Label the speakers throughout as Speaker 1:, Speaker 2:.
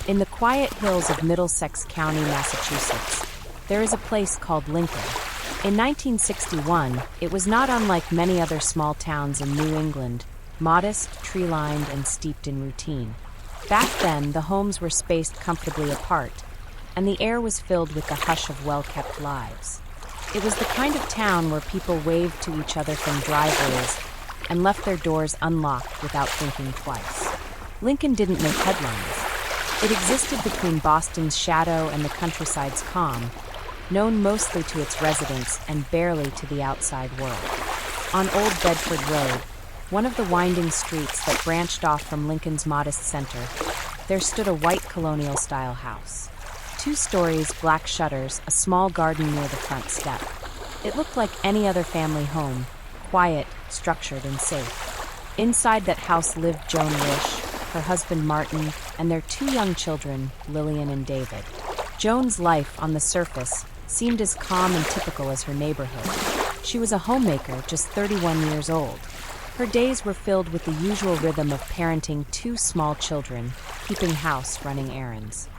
Speaker 1: In the quiet hills of Middlesex County, Massachusetts, there is a place called Lincoln. In 1961, it was not unlike many other small towns in New England, modest, tree-lined, and steeped in routine. Back then, the homes were spaced comfortably apart, and the air was filled with the hush of well-kept lives. It was the kind of town where people waved to each other from driveways and left their doors unlocked without thinking twice. Lincoln didn't make headlines. It existed between Boston's shadow and the countryside's calm, known mostly to its residents and barely to the outside world. On Old Bedford Road, one of the winding streets that branched off from Lincoln's modest center, there stood a white colonial-style house. 2 stories, black shutters, a small garden near the front step. It looked like any other family home, quiet, structured, and safe. Inside that house lived Joan Risch, her husband Martin, and their 2 young children, Lillian and David. Joan's life, on the surface, seemed as calm and typical as her neighborhood. She was a homemaker, just 31 years old. Her days were filled with the usual rhythm of parenting 2 small children, keeping house, running errands.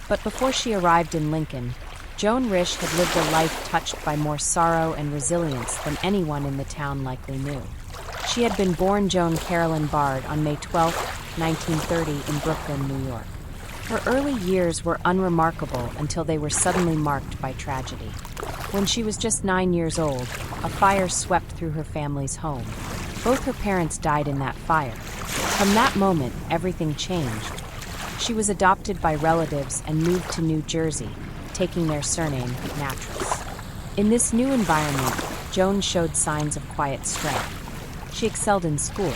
Speaker 1: But before she arrived in Lincoln, Joan Risch had lived a life touched by more sorrow and resilience than anyone in the town likely knew. She had been born Joan Carolyn Bard on May 12, 1930 in Brooklyn, New York. Her early years were unremarkable until they were suddenly marked by tragedy. When she was just 9 years old, a fire swept through her family's home. Both her parents died in that fire. From that moment, everything changed. She was adopted by relatives and moved to New Jersey, taking their surname, Natras. In this new environment, Joan showed signs of quiet strength. She excelled in school.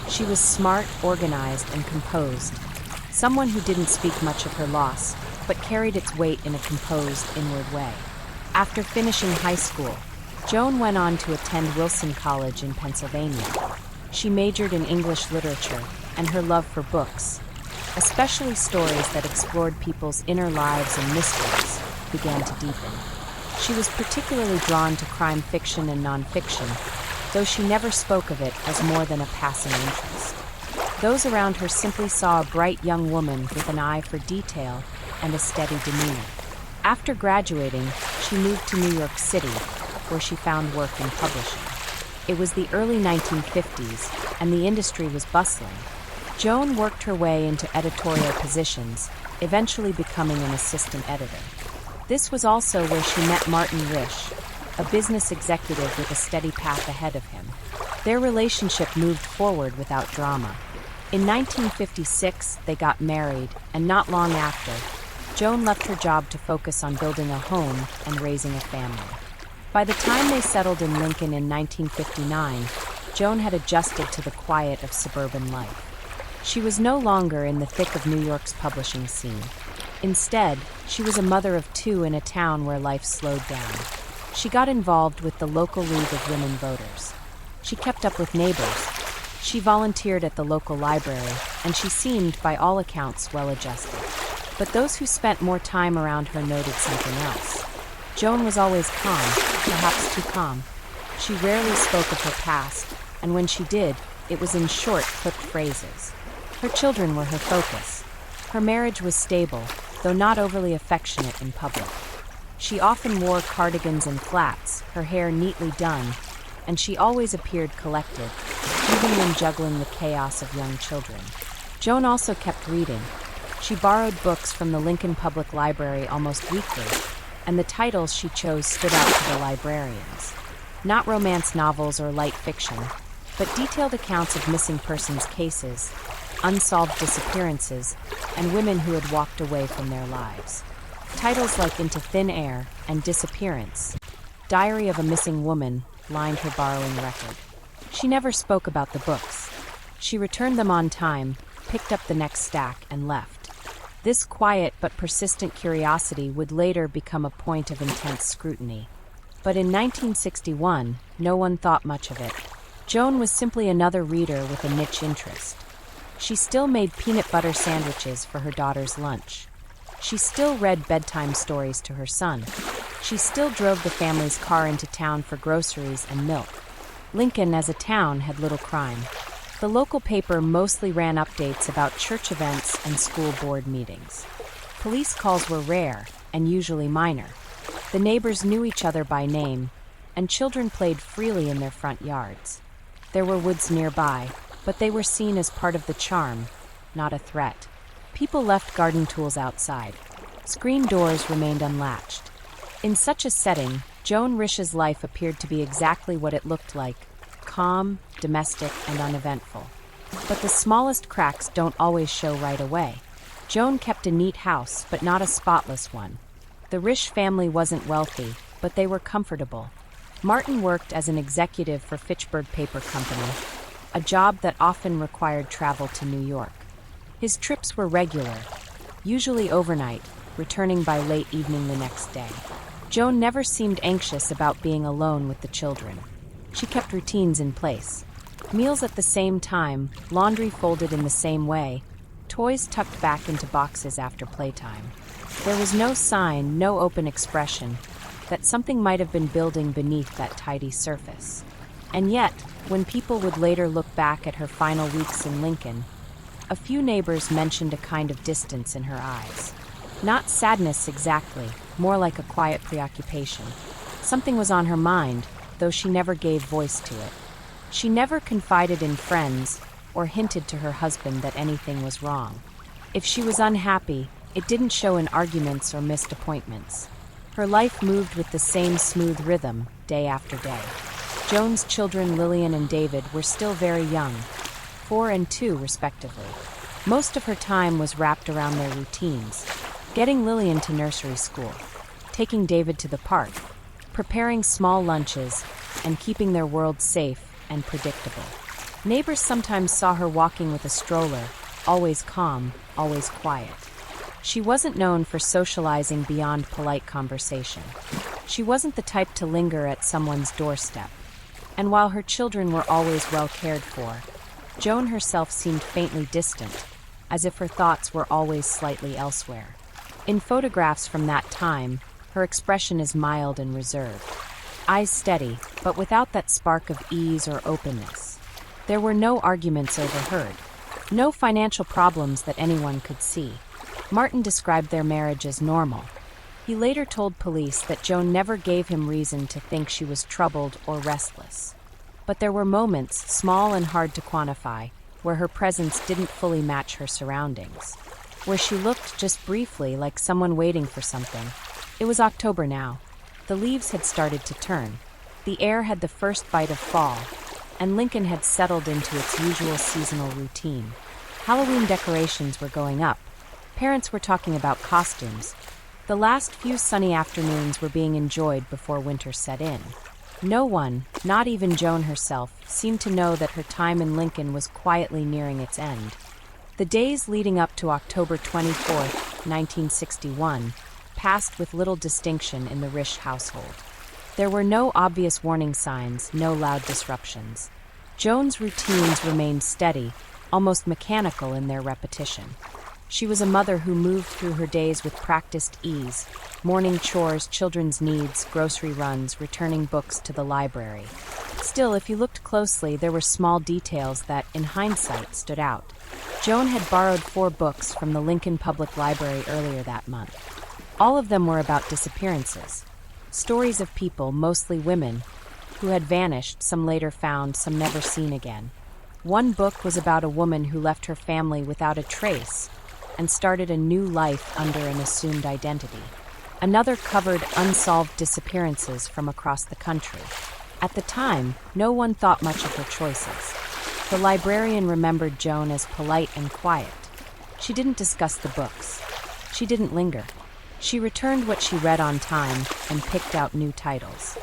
Speaker 1: She was smart, organized, and composed. Someone who didn't speak much of her loss, but carried its weight in a composed, inward way. After finishing high school, Joan went on to attend Wilson College in Pennsylvania. She majored in English literature, and her love for books, especially stories that explored people's inner lives and mysteries, began to deepen. She was particularly drawn to crime fiction and nonfiction, though she never spoke of it as more than a passing interest. Those around her simply saw a bright young woman with an eye for detail and a steady demeanor. After graduating, she moved to New York City, where she found work in publishing. It was the early 1950s, and the industry was bustling. Joan worked her way into editorial positions, eventually becoming an assistant editor. This was also where she met Martin Risch, a business executive with a steady path ahead of him. Their relationship moved forward without drama. In 1956, they got married, and not long after, Joan left her job to focus on building a home and raising a family. By the time they settled in Lincoln in 1959, Joan had adjusted to the quiet of suburban life. She was no longer in the thick of New York's publishing scene. Instead, she was a mother of 2 in a town where life slowed down. She got involved with the local League of Women Voters. She kept up with neighbors. She volunteered at the local library, and she seemed, by all accounts, well-adjusted. But those who spent more time around her noted something else. Joan was always calm, perhaps too calm. She rarely spoke of her past, and when she did, it was in short, clipped phrases. Her children were her focus. Her marriage was stable, though not overly affectionate in public. She often wore cardigans and flats, her hair neatly done, and she always appeared collected, even when juggling the chaos of young children. Joan also kept reading. She borrowed books from the Lincoln Public Library almost weekly, and the titles she chose stood out to the librarians. Not romance novels or light fiction, but detailed accounts of missing persons cases, unsolved disappearances, and women who had walked away from their lives. Titles like Into Thin Air and Disappearance, Diary of a Missing Woman, lined her borrowing record. She never spoke about the books. She returned them on time, picked up the next stack, and left. This quiet but persistent curiosity would later become a point of intense scrutiny. But in 1961, no one thought much of it. Joan was simply another reader with a niche interest. She still made peanut butter sandwiches for her daughter's lunch. She still read bedtime stories to her son. She still drove the family's car into town for groceries and milk. Lincoln, as a town, had little crime. The local paper mostly ran updates about church events, and school board meetings. Police calls were rare and usually minor. The neighbors knew each other by name, and children played freely in their front yards. There were woods nearby, but they were seen as part of the charm, not a threat. People left garden tools outside. Screen doors remained unlatched. In such a setting, Joan Risch's life appeared to be exactly what it looked like: calm, domestic, and uneventful. But the smallest cracks don't always show right away. Joan kept a neat house, but not a spotless one. The Risch family wasn't wealthy, but they were comfortable. Martin worked as an executive for Fitchburg Paper Company, a job that often required travel to New York. His trips were regular, usually overnight, returning by late evening the next day. Joan never seemed anxious about being alone with the children. She kept routines in place. Meals at the same time, laundry folded in the same way, toys tucked back into boxes after playtime. There was no sign, no open expression, that something might have been building beneath that tidy surface. And yet, when people would later look back at her final weeks in Lincoln, a few neighbors mentioned a kind of distance in her eyes. Not sadness exactly, more like a quiet preoccupation. Something was on her mind, though she never gave voice to it. She never confided in friends or hinted to her husband that anything was wrong. If she was unhappy, it didn't show in arguments or missed appointments. Her life moved with the same smooth rhythm, day after day. Joan's children, Lillian and David, were still very young, 4 and 2 respectively. Most of her time was wrapped around their routines: getting Lillian to nursery school, taking David to the park, preparing small lunches, and keeping their world safe and predictable. Neighbors sometimes saw her walking with a stroller, always calm, always quiet. She wasn't known for socializing beyond polite conversation. She wasn't the type to linger at someone's doorstep. And while her children were always well cared for, Joan herself seemed faintly distant, as if her thoughts were always slightly elsewhere. In photographs from that time, her expression is mild and reserved. Eyes steady, but without that spark of ease or openness. There were no arguments overheard, no financial problems that anyone could see. Martin described their marriage as normal. He later told police that Joan never gave him reason to think she was troubled or restless. But there were moments, small and hard to quantify, where her presence didn't fully match her surroundings, where she looked just briefly like someone waiting for something. It was October now. The leaves had started to turn. The air had the first bite of fall, and Lincoln had settled into its usual seasonal routine. Halloween decorations were going up. Parents were talking about costumes. The last few sunny afternoons were being enjoyed before winter set in. No one, not even Joan herself, seemed to know that her time in Lincoln was quietly nearing its end. The days leading up to October 24th, 1961, passed with little distinction in the Risch household. There were no obvious warning signs, no loud disruptions. Joan's routines remained steady, almost mechanical in their repetition. She was a mother who moved through her days with practiced ease: morning chores, children's needs, grocery runs, returning books to the library. Still, if you looked closely, there were small details that, in hindsight, stood out. Joan had borrowed 4 books from the Lincoln Public Library earlier that month. All of them were about disappearances. Stories of people, mostly women, who had vanished, some later found, some never seen again. One book was about a woman who left her family without a trace and started a new life under an assumed identity. Another covered unsolved disappearances from across the country. At the time, no one thought much of her choices. The librarian remembered Joan as polite and quiet. She didn't discuss the books. She didn't linger. She returned what she read on time and picked out new titles.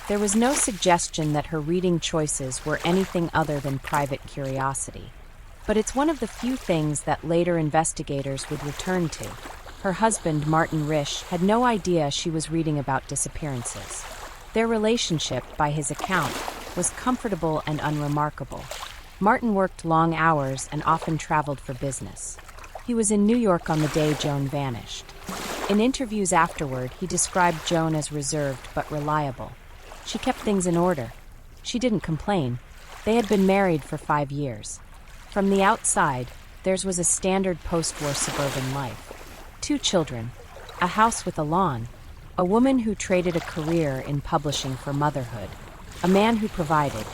Speaker 1: There was no suggestion that her reading choices were anything other than private curiosity. But it's one of the few things that later investigators would return to. Her husband, Martin Risch, had no idea she was reading about disappearances. Their relationship, by his account, was comfortable and unremarkable. Martin worked long hours and often traveled for business. He was in New York on the day Joan vanished. In interviews afterward, he described Joan as reserved but reliable. She kept things in order. She didn't complain. They had been married for 5 years. From the outside, Theirs was a standard post-war suburban life. 2 children, a house with a lawn, a woman who traded a career in publishing for motherhood, a man who provided,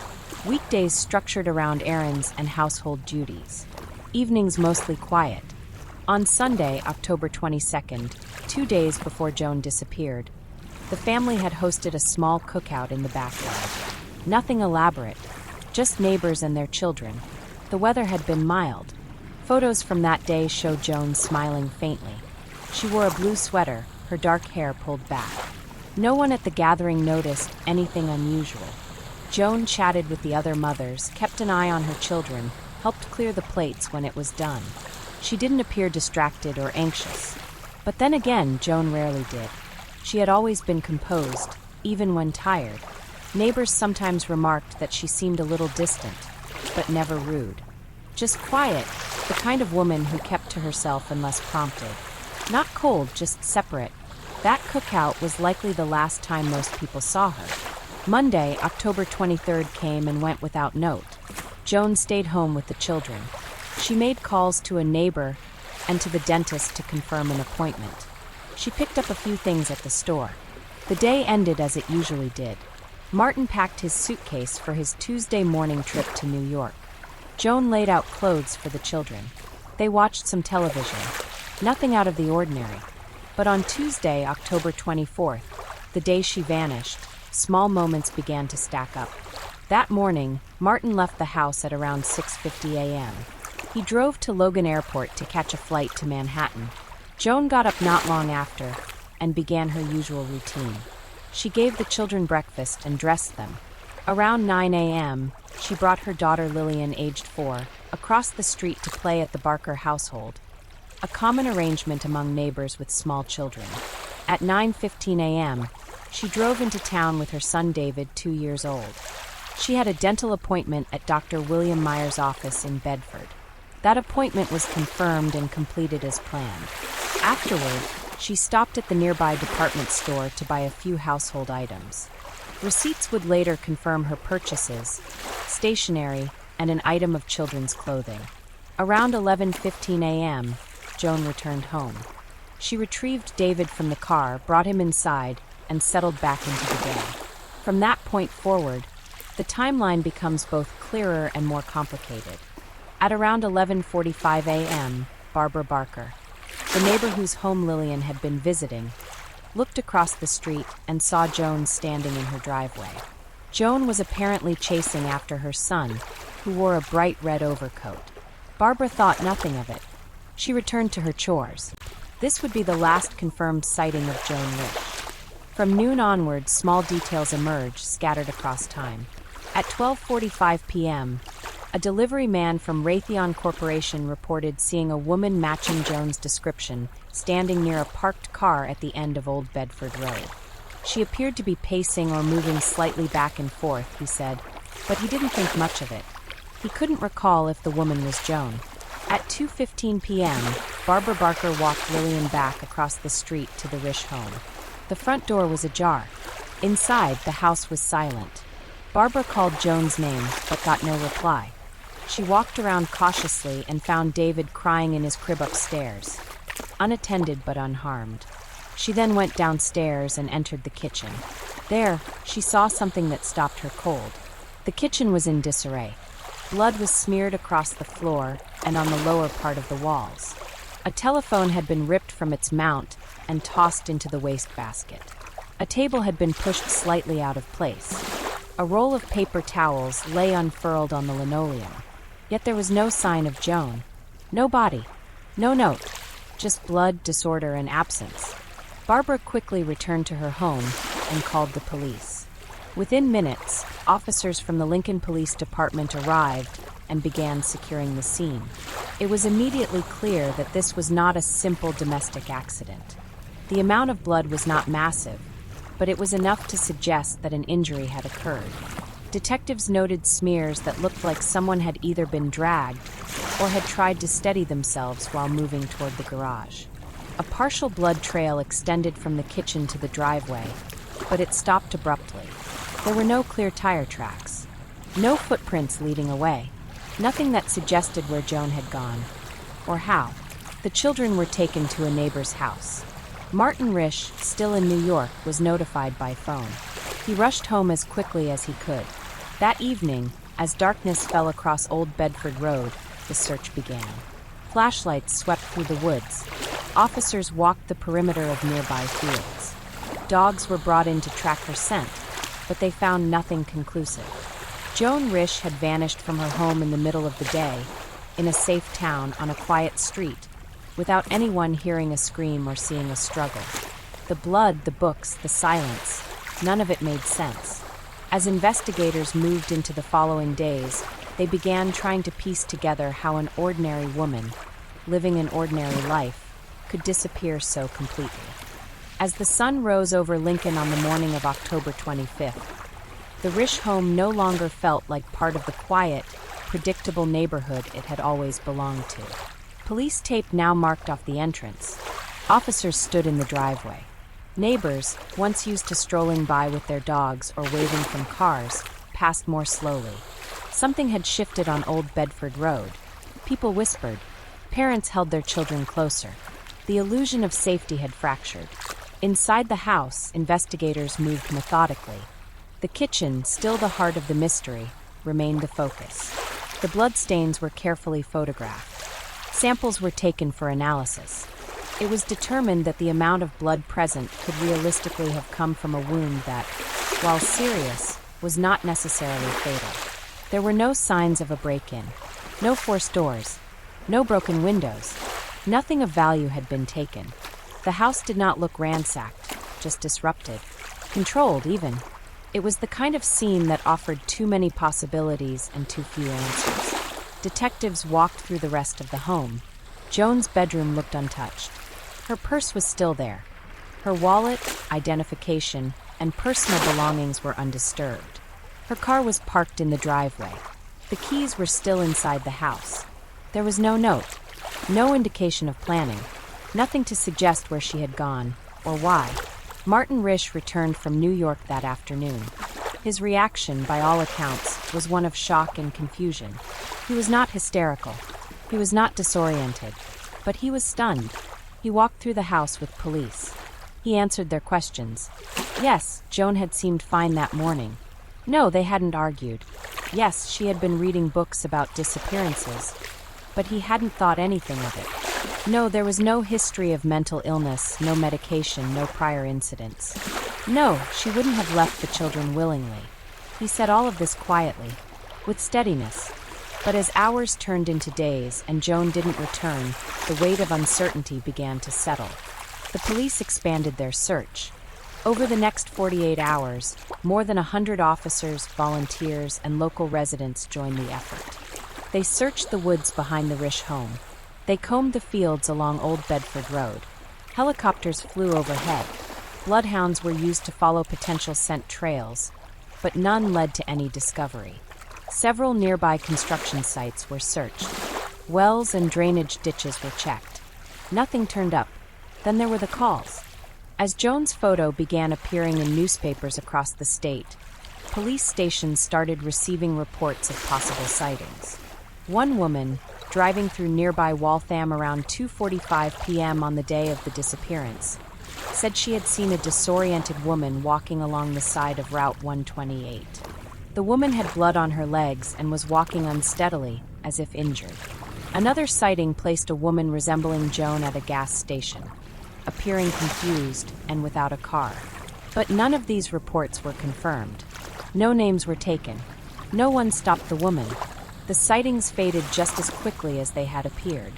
Speaker 1: weekdays structured around errands and household duties, evenings mostly quiet. On Sunday, October 22nd, 2 days before Joan disappeared, the family had hosted a small cookout in the backyard. Nothing elaborate, just neighbors and their children. The weather had been mild. Photos from that day show Joan smiling faintly. She wore a blue sweater, her dark hair pulled back. No one at the gathering noticed anything unusual. Joan chatted with the other mothers, kept an eye on her children, helped clear the plates when it was done. She didn't appear distracted or anxious. But then again, Joan rarely did. She had always been composed, even when tired. Neighbors sometimes remarked that she seemed a little distant, but never rude. Just quiet, the kind of woman who kept to herself unless prompted. Not cold, just separate. That cookout was likely the last time most people saw her. Monday, October 23rd came and went without note. Joan stayed home with the children. She made calls to a neighbor and to the dentist to confirm an appointment. She picked up a few things at the store. The day ended as it usually did. Martin packed his suitcase for his Tuesday morning trip to New York. Joan laid out clothes for the children. They watched some television. Nothing out of the ordinary. But on Tuesday, October 24th, the day she vanished, small moments began to stack up. That morning, Martin left the house at around 6:50 a.m. He drove to Logan Airport to catch a flight to Manhattan. Joan got up not long after and began her usual routine. She gave the children breakfast and dressed them. Around 9 a.m., she brought her daughter Lillian, aged 4, across the street to play at the Barker household, a common arrangement among neighbors with small children. At 9:15 a.m., she drove into town with her son David, 2 years old. She had a dental appointment at Dr. William Meyer's office in Bedford. That appointment was confirmed and completed as planned. Afterward, she stopped at the nearby department store to buy a few household items. Receipts would later confirm her purchases, stationery, and an item of children's clothing. Around 11:15 a.m., Joan returned home. She retrieved David from the car, brought him inside, and settled back into the day. From that point forward, the timeline becomes both clearer and more complicated. At around 11:45 a.m., Barbara Barker, the neighbor whose home Lillian had been visiting, looked across the street and saw Joan standing in her driveway. Joan was apparently chasing after her son, who wore a bright red overcoat. Barbara thought nothing of it. She returned to her chores. This would be the last confirmed sighting of Joan Risch. From noon onward, small details emerged, scattered across time. At 12:45 p.m., a delivery man from Raytheon Corporation reported seeing a woman matching Joan's description standing near a parked car at the end of Old Bedford Road. She appeared to be pacing or moving slightly back and forth, he said, but he didn't think much of it. He couldn't recall if the woman was Joan. At 2:15 p.m., Barbara Barker walked Lillian back across the street to the Risch home. The front door was ajar. Inside, the house was silent. Barbara called Joan's name, but got no reply. She walked around cautiously and found David crying in his crib upstairs, unattended but unharmed. She then went downstairs and entered the kitchen. There, she saw something that stopped her cold. The kitchen was in disarray. Blood was smeared across the floor and on the lower part of the walls. A telephone had been ripped from its mount and tossed into the wastebasket. A table had been pushed slightly out of place. A roll of paper towels lay unfurled on the linoleum. Yet there was no sign of Joan. No body. No note. Just blood, disorder, and absence. Barbara quickly returned to her home and called the police. Within minutes, officers from the Lincoln Police Department arrived and began securing the scene. It was immediately clear that this was not a simple domestic accident. The amount of blood was not massive, but it was enough to suggest that an injury had occurred. Detectives noted smears that looked like someone had either been dragged or had tried to steady themselves while moving toward the garage. A partial blood trail extended from the kitchen to the driveway, but it stopped abruptly. There were no clear tire tracks, no footprints leading away, nothing that suggested where Joan had gone. or how. The children were taken to a neighbor's house. Martin Risch, still in New York, was notified by phone. He rushed home as quickly as he could. That evening, as darkness fell across Old Bedford Road, the search began. Flashlights swept through the woods. Officers walked the perimeter of nearby fields. Dogs were brought in to track her scent, but they found nothing conclusive. Joan Risch had vanished from her home in the middle of the day, in a safe town on a quiet street, without anyone hearing a scream or seeing a struggle. The blood, the books, the silence, none of it made sense. As investigators moved into the following days, they began trying to piece together how an ordinary woman, living an ordinary life, could disappear so completely. As the sun rose over Lincoln on the morning of October 25th, the Risch home no longer felt like part of the quiet, predictable neighborhood it had always belonged to. Police tape now marked off the entrance. Officers stood in the driveway. Neighbors, once used to strolling by with their dogs or waving from cars, passed more slowly. Something had shifted on Old Bedford Road. People whispered. Parents held their children closer. The illusion of safety had fractured. Inside the house, investigators moved methodically. The kitchen, still the heart of the mystery, remained the focus. The bloodstains were carefully photographed. Samples were taken for analysis. It was determined that the amount of blood present could realistically have come from a wound that, while serious, was not necessarily fatal. There were no signs of a break-in, no forced doors, no broken windows. Nothing of value had been taken. The house did not look ransacked, just disrupted, controlled even. It was the kind of scene that offered too many possibilities and too few answers. Detectives walked through the rest of the home. Joan's bedroom looked untouched. Her purse was still there. Her wallet, identification, and personal belongings were undisturbed. Her car was parked in the driveway. The keys were still inside the house. There was no note, no indication of planning, nothing to suggest where she had gone or why. Martin Risch returned from New York that afternoon. His reaction, by all accounts, was one of shock and confusion. He was not hysterical. He was not disoriented. But he was stunned. He walked through the house with police. He answered their questions. Yes, Joan had seemed fine that morning. No, they hadn't argued. Yes, she had been reading books about disappearances. But he hadn't thought anything of it. No, there was no history of mental illness, no medication, no prior incidents. No, she wouldn't have left the children willingly. He said all of this quietly, with steadiness. But as hours turned into days and Joan didn't return, the weight of uncertainty began to settle. The police expanded their search. Over the next 48 hours, more than 100 officers, volunteers, and local residents joined the effort. They searched the woods behind the Risch home. They combed the fields along Old Bedford Road. Helicopters flew overhead. Bloodhounds were used to follow potential scent trails, but none led to any discovery. Several nearby construction sites were searched. Wells and drainage ditches were checked. Nothing turned up. Then there were the calls. As Joan's photo began appearing in newspapers across the state, police stations started receiving reports of possible sightings. One woman, driving through nearby Waltham around 2:45 p.m. on the day of the disappearance, said she had seen a disoriented woman walking along the side of Route 128. The woman had blood on her legs and was walking unsteadily, as if injured. Another sighting placed a woman resembling Joan at a gas station, appearing confused and without a car. But none of these reports were confirmed. No names were taken. No one stopped the woman. The sightings faded just as quickly as they had appeared.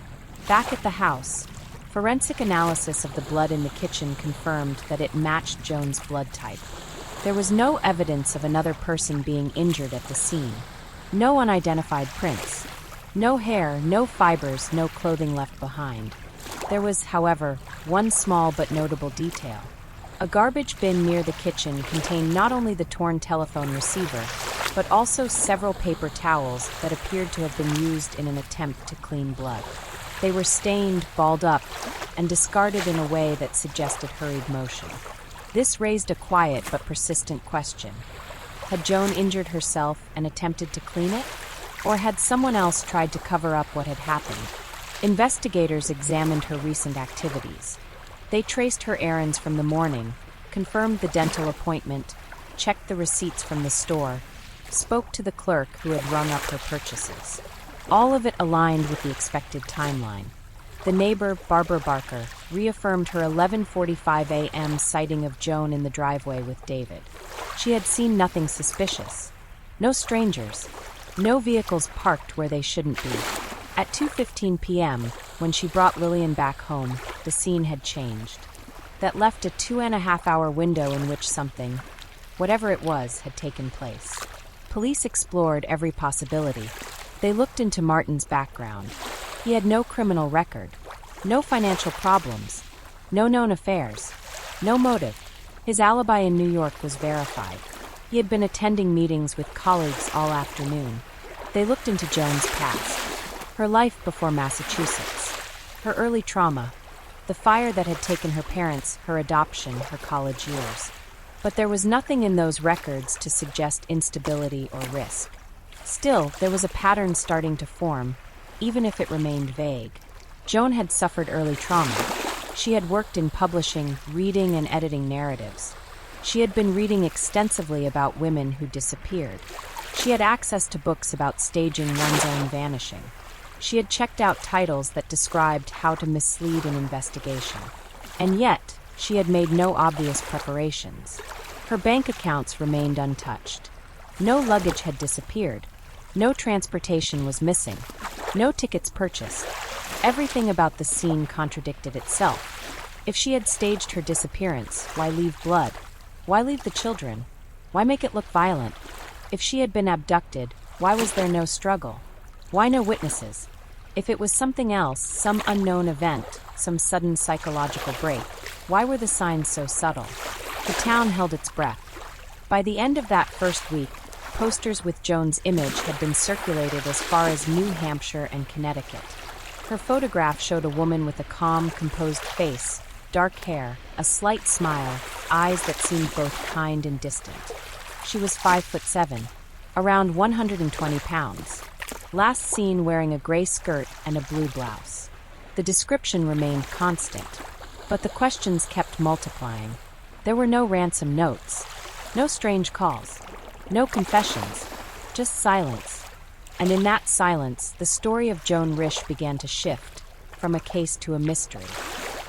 Speaker 1: Back at the house, forensic analysis of the blood in the kitchen confirmed that it matched Joan's blood type. There was no evidence of another person being injured at the scene. No unidentified prints. No hair, no fibers, no clothing left behind. There was, however, one small but notable detail. A garbage bin near the kitchen contained not only the torn telephone receiver, but also several paper towels that appeared to have been used in an attempt to clean blood. They were stained, balled up, and discarded in a way that suggested hurried motion. This raised a quiet but persistent question. Had Joan injured herself and attempted to clean it? Or had someone else tried to cover up what had happened? Investigators examined her recent activities. They traced her errands from the morning, confirmed the dental appointment, checked the receipts from the store, spoke to the clerk who had rung up her purchases. All of it aligned with the expected timeline. The neighbor, Barbara Barker, reaffirmed her 11:45 a.m. sighting of Joan in the driveway with David. She had seen nothing suspicious. No strangers. No vehicles parked where they shouldn't be. At 2:15 p.m., when she brought Lillian back home, the scene had changed. That left a 2.5-hour window in which something, whatever it was, had taken place. Police explored every possibility. They looked into Martin's background. He had no criminal record, no financial problems, no known affairs, no motive. His alibi in New York was verified. He had been attending meetings with colleagues all afternoon. They looked into Joan's past, her life before Massachusetts, her early trauma, the fire that had taken her parents, her adoption, her college years. But there was nothing in those records to suggest instability or risk. Still, there was a pattern starting to form, even if it remained vague. Joan had suffered early trauma. She had worked in publishing, reading and editing narratives. She had been reading extensively about women who disappeared. She had access to books about staging one's own vanishing. She had checked out titles that described how to mislead an investigation. And yet, she had made no obvious preparations. Her bank accounts remained untouched. No luggage had disappeared. No transportation was missing. No tickets purchased. Everything about the scene contradicted itself. If she had staged her disappearance, why leave blood? Why leave the children? Why make it look violent? If she had been abducted, why was there no struggle? Why no witnesses? If it was something else, some unknown event, some sudden psychological break, why were the signs so subtle? The town held its breath. By the end of that first week, posters with Joan's image had been circulated as far as New Hampshire and Connecticut. Her photograph showed a woman with a calm, composed face, dark hair, a slight smile, eyes that seemed both kind and distant. She was 5'7", around 120 pounds. Last seen wearing a gray skirt and a blue blouse. The description remained constant, but the questions kept multiplying. There were no ransom notes, no strange calls, no confessions, just silence. And in that silence, the story of Joan Risch began to shift, from a case to a mystery.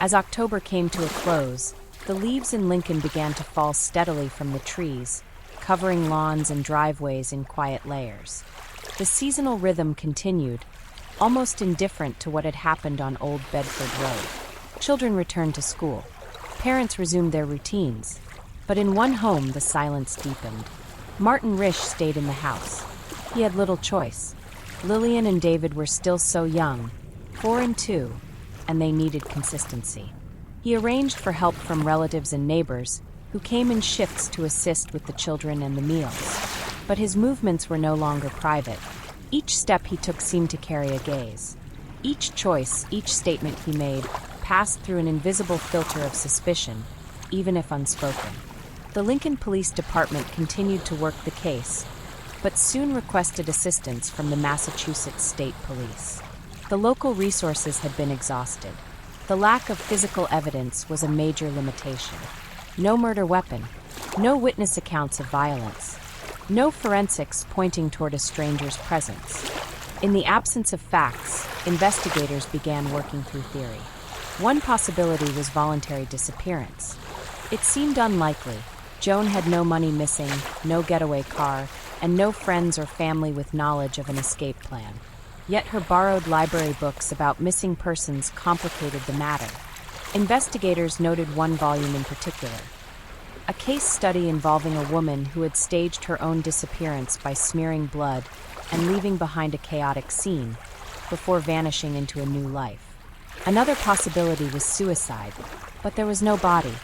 Speaker 1: As October came to a close, the leaves in Lincoln began to fall steadily from the trees, covering lawns and driveways in quiet layers. The seasonal rhythm continued, almost indifferent to what had happened on Old Bedford Road. Children returned to school. Parents resumed their routines. But in one home, the silence deepened. Martin Risch stayed in the house. He had little choice. Lillian and David were still so young, 4 and 2, and they needed consistency. He arranged for help from relatives and neighbors, who came in shifts to assist with the children and the meals. But his movements were no longer private. Each step he took seemed to carry a gaze. Each choice, each statement he made, passed through an invisible filter of suspicion, even if unspoken. The Lincoln Police Department continued to work the case, but soon requested assistance from the Massachusetts State Police. The local resources had been exhausted. The lack of physical evidence was a major limitation. No murder weapon, no witness accounts of violence, no forensics pointing toward a stranger's presence. In the absence of facts, investigators began working through theory. One possibility was voluntary disappearance. It seemed unlikely. Joan had no money missing, no getaway car, and no friends or family with knowledge of an escape plan. Yet her borrowed library books about missing persons complicated the matter. Investigators noted one volume in particular, a case study involving a woman who had staged her own disappearance by smearing blood and leaving behind a chaotic scene before vanishing into a new life. Another possibility was suicide, but there was no body,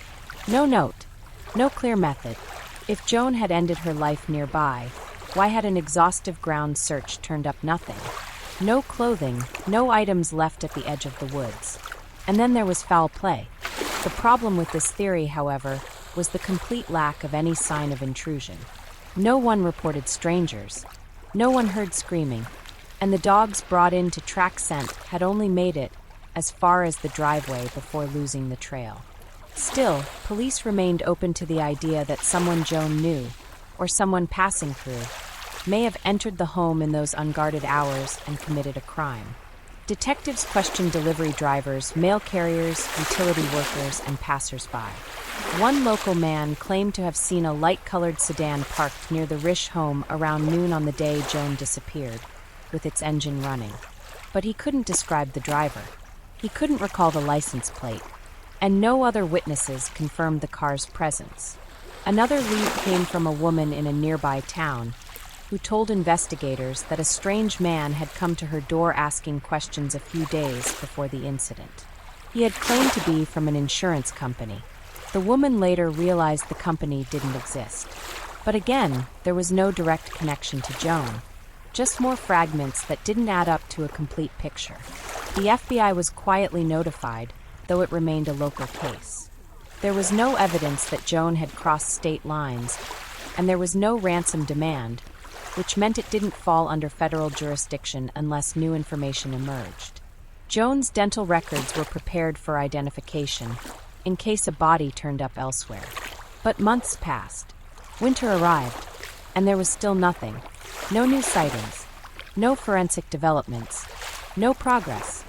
Speaker 1: no note, no clear method. If Joan had ended her life nearby, why had an exhaustive ground search turned up nothing? No clothing, no items left at the edge of the woods. And then there was foul play. The problem with this theory, however, was the complete lack of any sign of intrusion. No one reported strangers. No one heard screaming. and the dogs brought in to track scent had only made it as far as the driveway before losing the trail. Still, police remained open to the idea that someone Joan knew, or someone passing through, may have entered the home in those unguarded hours and committed a crime. Detectives questioned delivery drivers, mail carriers, utility workers, and passers-by. One local man claimed to have seen a light-colored sedan parked near the Risch home around noon on the day Joan disappeared, with its engine running. But he couldn't describe the driver. He couldn't recall the license plate, and no other witnesses confirmed the car's presence. Another lead came from a woman in a nearby town, who told investigators that a strange man had come to her door asking questions a few days before the incident. He had claimed to be from an insurance company. The woman later realized the company didn't exist. But again, there was no direct connection to Joan, just more fragments that didn't add up to a complete picture. The FBI was quietly notified, though it remained a local case. There was no evidence that Joan had crossed state lines, and there was no ransom demand, which meant it didn't fall under federal jurisdiction unless new information emerged. Joan's dental records were prepared for identification, in case a body turned up elsewhere. But months passed. Winter arrived, and there was still nothing. No new sightings, no forensic developments, no progress.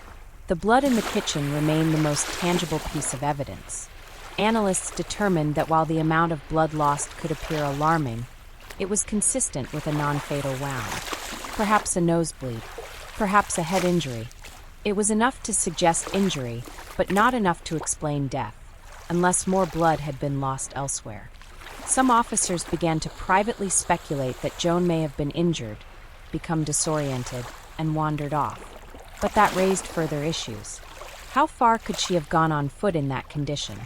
Speaker 1: The blood in the kitchen remained the most tangible piece of evidence. Analysts determined that while the amount of blood lost could appear alarming, it was consistent with a non-fatal wound. Perhaps a nosebleed, perhaps a head injury. It was enough to suggest injury, but not enough to explain death, unless more blood had been lost elsewhere. Some officers began to privately speculate that Joan may have been injured, become disoriented, and wandered off. But that raised further issues. How far could she have gone on foot in that condition?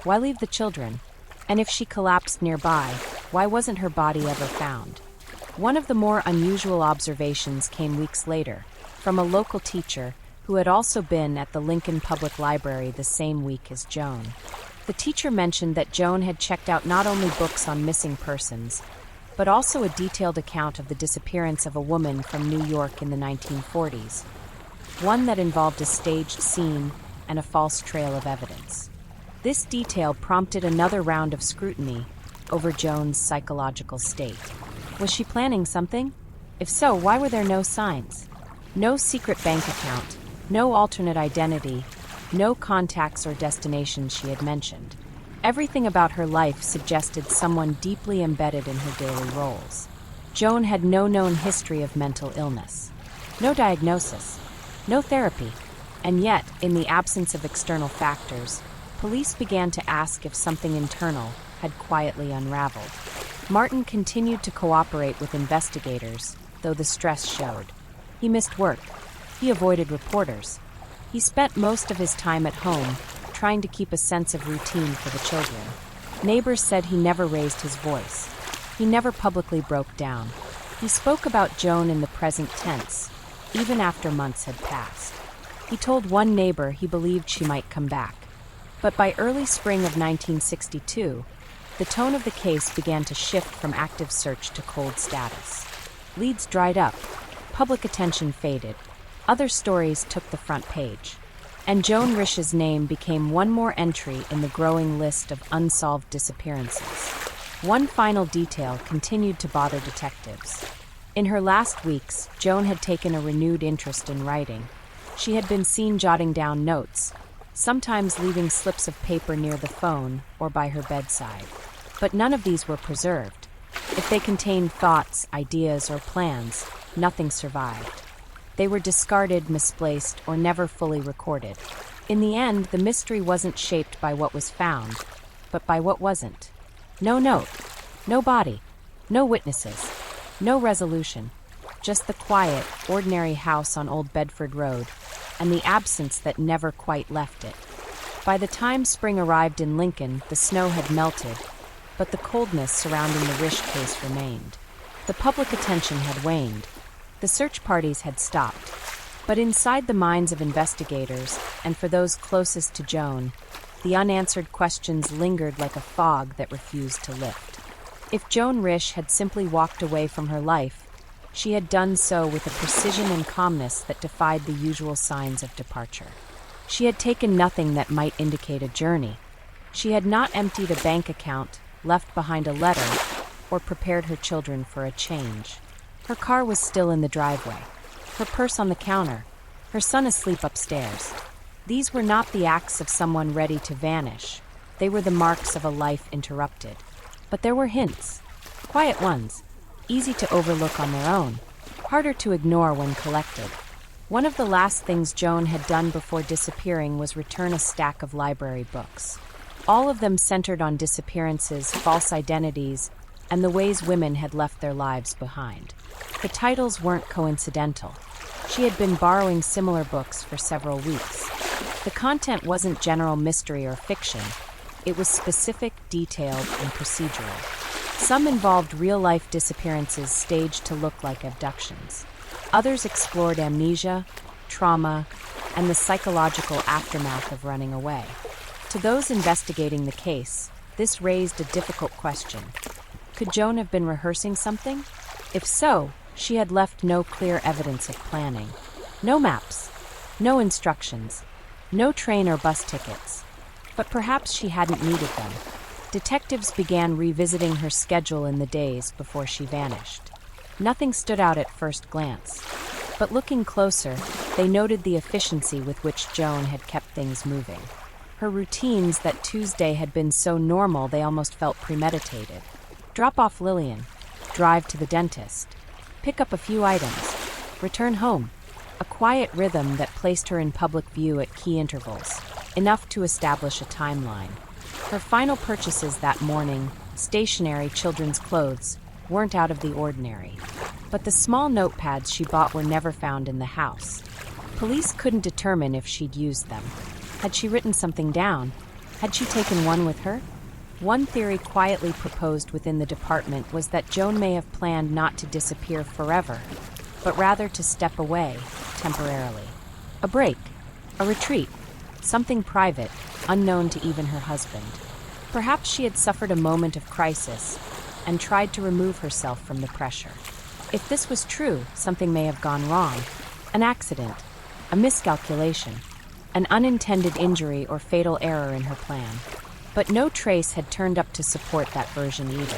Speaker 1: Why leave the children? And if she collapsed nearby, why wasn't her body ever found? One of the more unusual observations came weeks later, from a local teacher who had also been at the Lincoln Public Library the same week as Joan. The teacher mentioned that Joan had checked out not only books on missing persons, but also a detailed account of the disappearance of a woman from New York in the 1940s, one that involved a staged scene and a false trail of evidence. This detail prompted another round of scrutiny over Joan's psychological state. Was she planning something? If so, why were there no signs? No secret bank account, no alternate identity, no contacts or destinations she had mentioned. Everything about her life suggested someone deeply embedded in her daily roles. Joan had no known history of mental illness, no diagnosis, no therapy, and yet, in the absence of external factors, police began to ask if something internal had quietly unraveled. Martin continued to cooperate with investigators, though the stress showed. He missed work. He avoided reporters. He spent most of his time at home, trying to keep a sense of routine for the children. Neighbors said he never raised his voice. He never publicly broke down. He spoke about Joan in the present tense, even after months had passed. He told one neighbor he believed she might come back. But by early spring of 1962, the tone of the case began to shift from active search to cold status. Leads dried up, public attention faded, other stories took the front page, and Joan Risch's name became one more entry in the growing list of unsolved disappearances. One final detail continued to bother detectives. In her last weeks, Joan had taken a renewed interest in writing. She had been seen jotting down notes, sometimes leaving slips of paper near the phone or by her bedside. But none of these were preserved. If they contained thoughts, ideas, or plans, nothing survived. They were discarded, misplaced, or never fully recorded. In the end, the mystery wasn't shaped by what was found, but by what wasn't. No note, no body, no witnesses, no resolution. Just the quiet, ordinary house on Old Bedford Road, and the absence that never quite left it. By the time spring arrived in Lincoln, the snow had melted, but the coldness surrounding the Risch case remained. The public attention had waned. The search parties had stopped. But inside the minds of investigators, and for those closest to Joan, the unanswered questions lingered like a fog that refused to lift. If Joan Risch had simply walked away from her life, She had done so with a precision and calmness that defied the usual signs of departure. She had taken nothing that might indicate a journey. She had not emptied a bank account, left behind a letter, or prepared her children for a change. Her car was still in the driveway, her purse on the counter, her son asleep upstairs. These were not the acts of someone ready to vanish. They were the marks of a life interrupted. But there were hints, quiet ones, easy to overlook on their own, harder to ignore when collected. One of the last things Joan had done before disappearing was return a stack of library books. All of them centered on disappearances, false identities, and the ways women had left their lives behind. The titles weren't coincidental. She had been borrowing similar books for several weeks. The content wasn't general mystery or fiction. It was specific, detailed, and procedural. Some involved real-life disappearances staged to look like abductions. Others explored amnesia, trauma, and the psychological aftermath of running away. To those investigating the case, this raised a difficult question. Could Joan have been rehearsing something? If so, she had left no clear evidence of planning. No maps, no instructions, no train or bus tickets. But perhaps she hadn't needed them. Detectives began revisiting her schedule in the days before she vanished. Nothing stood out at first glance. But looking closer, they noted the efficiency with which Joan had kept things moving. Her routines that Tuesday had been so normal they almost felt premeditated. Drop off Lillian, drive to the dentist, pick up a few items, return home. A quiet rhythm that placed her in public view at key intervals, enough to establish a timeline. Her final purchases that morning, stationery, children's clothes, weren't out of the ordinary. But the small notepads she bought were never found in the house. Police couldn't determine if she'd used them. Had she written something down? Had she taken one with her? One theory quietly proposed within the department was that Joan may have planned not to disappear forever, but rather to step away, temporarily. A break, a retreat, something private, unknown to even her husband. Perhaps she had suffered a moment of crisis and tried to remove herself from the pressure. If this was true, something may have gone wrong. An accident, a miscalculation, an unintended injury or fatal error in her plan. But no trace had turned up to support that version either.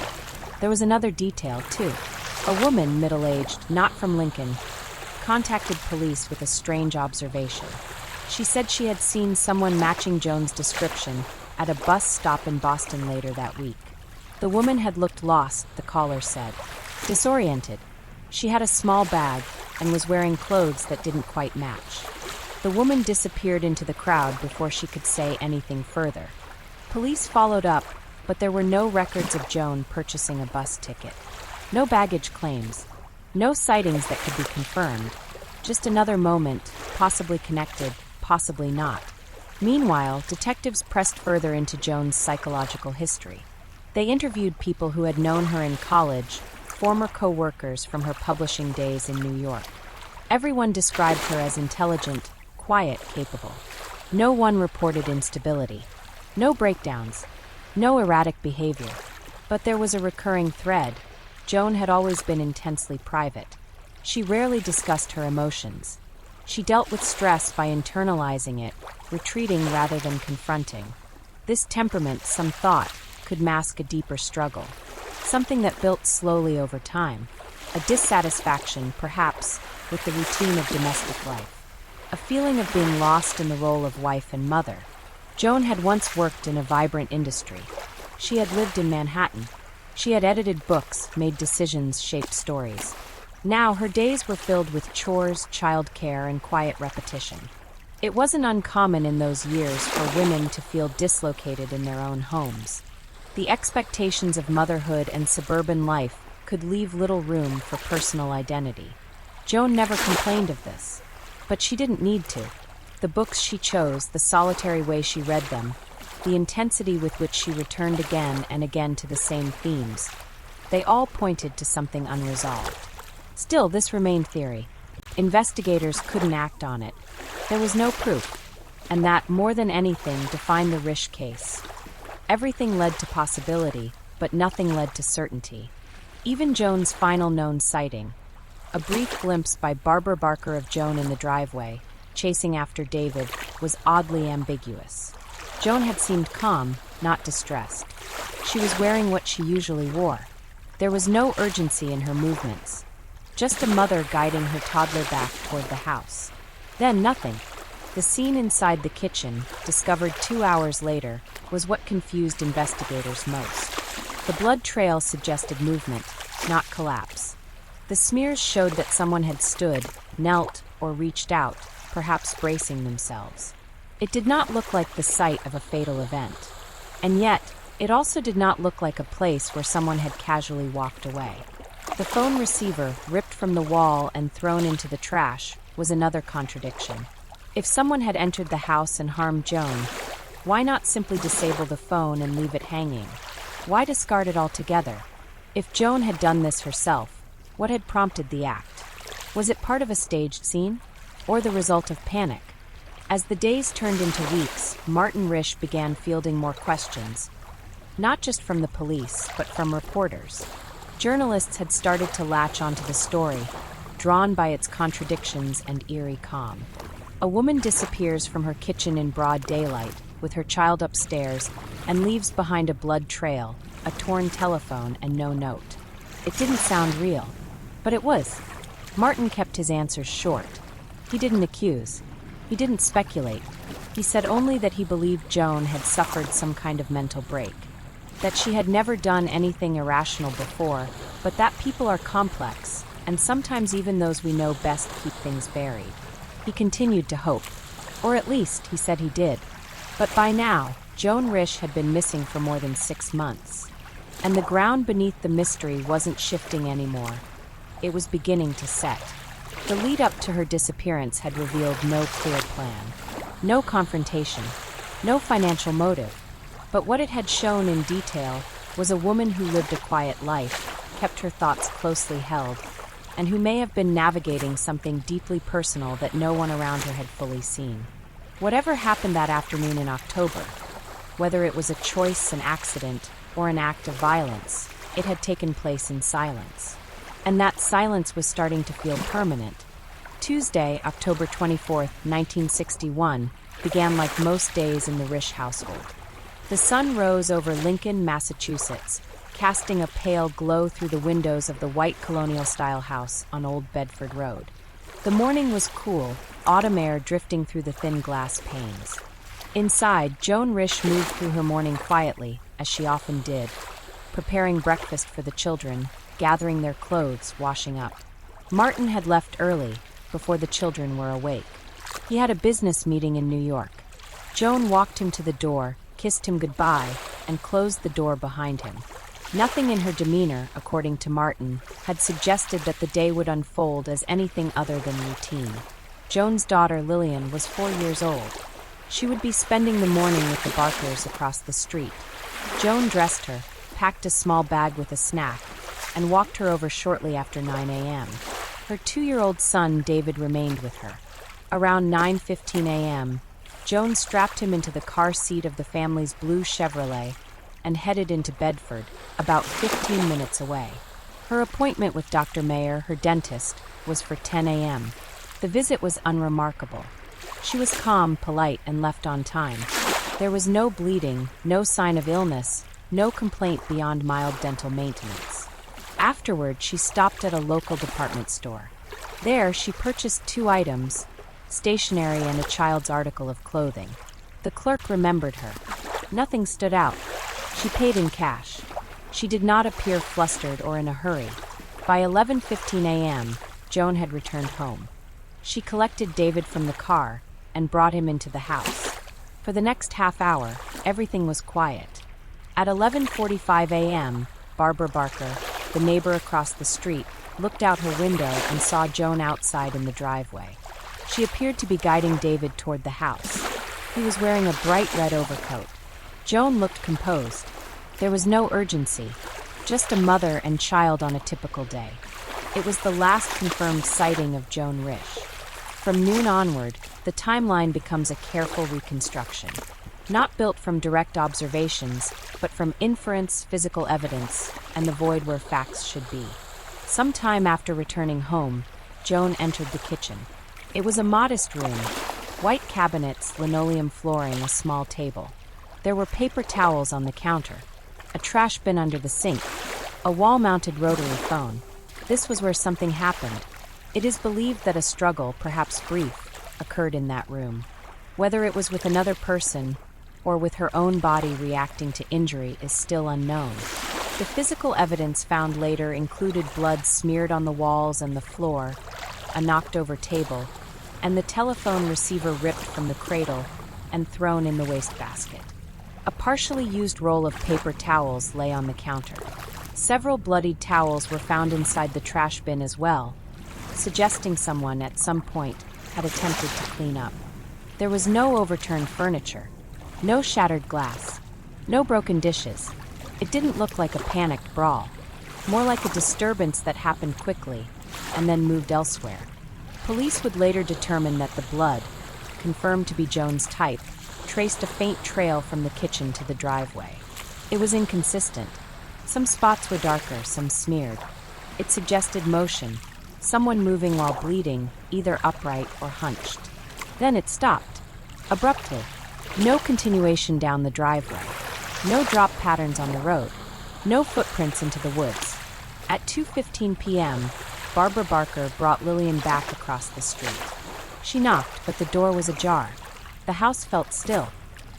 Speaker 1: There was another detail, too. A woman, middle-aged, not from Lincoln, contacted police with a strange observation. She said she had seen someone matching Joan's description at a bus stop in Boston later that week. The woman had looked lost, the caller said. Disoriented. She had a small bag and was wearing clothes that didn't quite match. The woman disappeared into the crowd before she could say anything further. Police followed up, but there were no records of Joan purchasing a bus ticket. No baggage claims. No sightings that could be confirmed. Just another moment, possibly connected, possibly not. Meanwhile, detectives pressed further into Joan's psychological history. They interviewed people who had known her in college, former co-workers from her publishing days in New York. Everyone described her as intelligent, quiet, capable. No one reported instability. No breakdowns. No erratic behavior. But there was a recurring thread. Joan had always been intensely private. She rarely discussed her emotions. She dealt with stress by internalizing it, retreating rather than confronting. This temperament, some thought, could mask a deeper struggle. Something that built slowly over time. A dissatisfaction, perhaps, with the routine of domestic life. A feeling of being lost in the role of wife and mother. Joan had once worked in a vibrant industry. She had lived in Manhattan. She had edited books, made decisions, shaped stories. Now her days were filled with chores, childcare, and quiet repetition. It wasn't uncommon in those years for women to feel dislocated in their own homes. The expectations of motherhood and suburban life could leave little room for personal identity. Joan never complained of this, but she didn't need to. The books she chose, the solitary way she read them, the intensity with which she returned again and again to the same themes, they all pointed to something unresolved. Still, this remained theory. Investigators couldn't act on it. There was no proof, and that, more than anything, defined the Risch case. Everything led to possibility, but nothing led to certainty. Even Joan's final known sighting, a brief glimpse by Barbara Barker of Joan in the driveway, chasing after David, was oddly ambiguous. Joan had seemed calm, not distressed. She was wearing what she usually wore. There was no urgency in her movements. Just a mother guiding her toddler back toward the house. Then nothing. The scene inside the kitchen, discovered 2 hours later, was what confused investigators most. The blood trail suggested movement, not collapse. The smears showed that someone had stood, knelt, or reached out, perhaps bracing themselves. It did not look like the site of a fatal event. And yet, it also did not look like a place where someone had casually walked away. The phone receiver, ripped from the wall and thrown into the trash, was another contradiction. If someone had entered the house and harmed Joan, why not simply disable the phone and leave it hanging? Why discard it altogether? If Joan had done this herself, what had prompted the act? Was it part of a staged scene? Or the result of panic? As the days turned into weeks, Joan Risch began fielding more questions. Not just from the police, but from reporters. Journalists had started to latch onto the story, drawn by its contradictions and eerie calm. A woman disappears from her kitchen in broad daylight, with her child upstairs, and leaves behind a blood trail, a torn telephone, and no note. It didn't sound real, but it was. Martin kept his answers short. He didn't accuse. He didn't speculate. He said only that he believed Joan had suffered some kind of mental break, that she had never done anything irrational before, but that people are complex, and sometimes even those we know best keep things buried. He continued to hope, or at least he said he did. But by now, Joan Risch had been missing for more than 6 months, and the ground beneath the mystery wasn't shifting anymore. It was beginning to set. The lead-up to her disappearance had revealed no clear plan, no confrontation, no financial motive. But what it had shown in detail was a woman who lived a quiet life, kept her thoughts closely held, and who may have been navigating something deeply personal that no one around her had fully seen. Whatever happened that afternoon in October, whether it was a choice, an accident, or an act of violence, it had taken place in silence. And that silence was starting to feel permanent. Tuesday, October 24th, 1961, began like most days in the Risch household. The sun rose over Lincoln, Massachusetts, casting a pale glow through the windows of the white colonial-style house on Old Bedford Road. The morning was cool, autumn air drifting through the thin glass panes. Inside, Joan Risch moved through her morning quietly, as she often did, preparing breakfast for the children, gathering their clothes, washing up. Martin had left early, before the children were awake. He had a business meeting in New York. Joan walked him to the door, kissed him goodbye, and closed the door behind him. Nothing in her demeanor, according to Martin, had suggested that the day would unfold as anything other than routine. Joan's daughter, Lillian, was 4 years old. She would be spending the morning with the Barkers across the street. Joan dressed her, packed a small bag with a snack, and walked her over shortly after 9 a.m. Her 2-year-old son, David, remained with her. Around 9:15 a.m., Joan strapped him into the car seat of the family's blue Chevrolet and headed into Bedford, about 15 minutes away. Her appointment with Dr. Mayer, her dentist, was for 10 a.m. The visit was unremarkable. She was calm, polite, and left on time. There was no bleeding, no sign of illness, no complaint beyond mild dental maintenance. Afterward, she stopped at a local department store. There, she purchased 2 items, stationery and a child's article of clothing. The clerk remembered her. Nothing stood out. She paid in cash. She did not appear flustered or in a hurry. By 11:15 a.m., Joan had returned home. She collected David from the car and brought him into the house. For the next half hour, everything was quiet. At 11:45 a.m., Barbara Barker, the neighbor across the street, looked out her window and saw Joan outside in the driveway. She appeared to be guiding David toward the house. He was wearing a bright red overcoat. Joan looked composed. There was no urgency, just a mother and child on a typical day. It was the last confirmed sighting of Joan Risch. From noon onward, the timeline becomes a careful reconstruction. Not built from direct observations, but from inference, physical evidence, and the void where facts should be. Some time after returning home, Joan entered the kitchen. It was a modest room. White cabinets, linoleum flooring, a small table. There were paper towels on the counter, a trash bin under the sink, a wall-mounted rotary phone. This was where something happened. It is believed that a struggle, perhaps brief, occurred in that room. Whether it was with another person or with her own body reacting to injury is still unknown. The physical evidence found later included blood smeared on the walls and the floor, a knocked-over table, and the telephone receiver ripped from the cradle and thrown in the wastebasket. A partially used roll of paper towels lay on the counter. Several bloodied towels were found inside the trash bin as well, suggesting someone at some point had attempted to clean up. There was no overturned furniture, no shattered glass, no broken dishes. It didn't look like a panicked brawl, more like a disturbance that happened quickly and then moved elsewhere. Police would later determine that the blood, confirmed to be Joan's type, traced a faint trail from the kitchen to the driveway. It was inconsistent. Some spots were darker, some smeared. It suggested motion, someone moving while bleeding, either upright or hunched. Then it stopped, abruptly. No continuation down the driveway. No drop patterns on the road. No footprints into the woods. At 2:15 p.m., Barbara Barker brought Lillian back across the street. She knocked, but the door was ajar. The house felt still.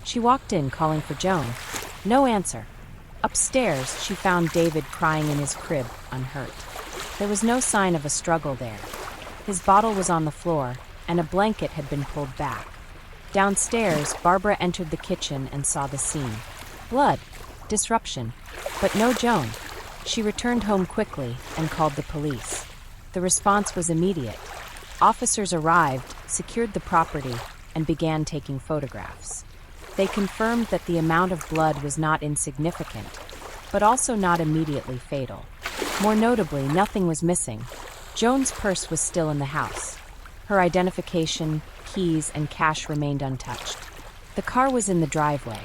Speaker 1: She walked in, calling for Joan. No answer. Upstairs, she found David crying in his crib, unhurt. There was no sign of a struggle there. His bottle was on the floor, and a blanket had been pulled back. Downstairs, Barbara entered the kitchen and saw the scene. Blood, disruption, but no Joan. She returned home quickly and called the police. The response was immediate. Officers arrived, secured the property, and began taking photographs. They confirmed that the amount of blood was not insignificant, but also not immediately fatal. More notably, nothing was missing. Joan's purse was still in the house. Her identification, keys, and cash remained untouched. The car was in the driveway.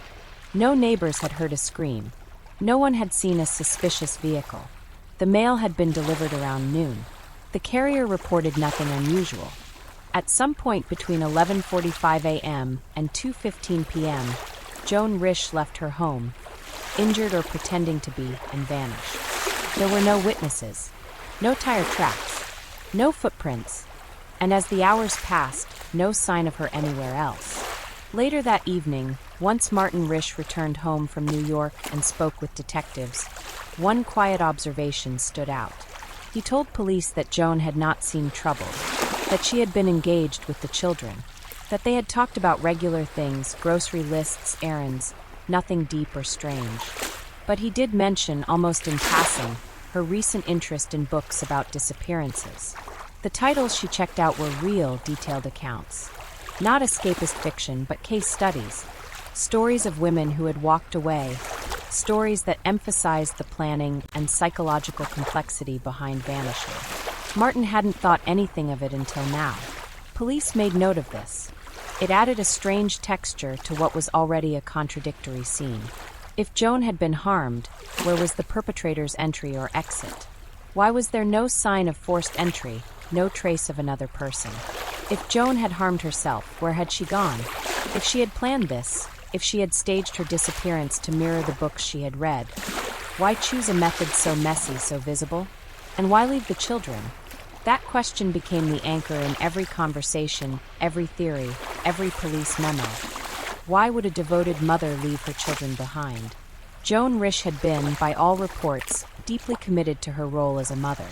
Speaker 1: No neighbors had heard a scream. No one had seen a suspicious vehicle. The mail had been delivered around noon. The carrier reported nothing unusual. At some point between 11:45 a.m. and 2:15 p.m., Joan Risch left her home, injured or pretending to be, and vanished. There were no witnesses, no tire tracks, no footprints, and as the hours passed, no sign of her anywhere else. Later that evening, once Martin Risch returned home from New York and spoke with detectives, one quiet observation stood out. He told police that Joan had not seemed troubled, that she had been engaged with the children, that they had talked about regular things, grocery lists, errands, nothing deep or strange. But he did mention, almost in passing, her recent interest in books about disappearances. The titles she checked out were real, detailed accounts. Not escapist fiction, but case studies. Stories of women who had walked away. Stories that emphasized the planning and psychological complexity behind vanishing. Martin hadn't thought anything of it until now. Police made note of this. It added a strange texture to what was already a contradictory scene. If Joan had been harmed, where was the perpetrator's entry or exit? Why was there no sign of forced entry, no trace of another person? If Joan had harmed herself, where had she gone? If she had planned this, if she had staged her disappearance to mirror the books she had read, why choose a method so messy, so visible? And why leave the children? That question became the anchor in every conversation, every theory, every police memo. Why would a devoted mother leave her children behind? Joan Risch had been, by all reports, deeply committed to her role as a mother.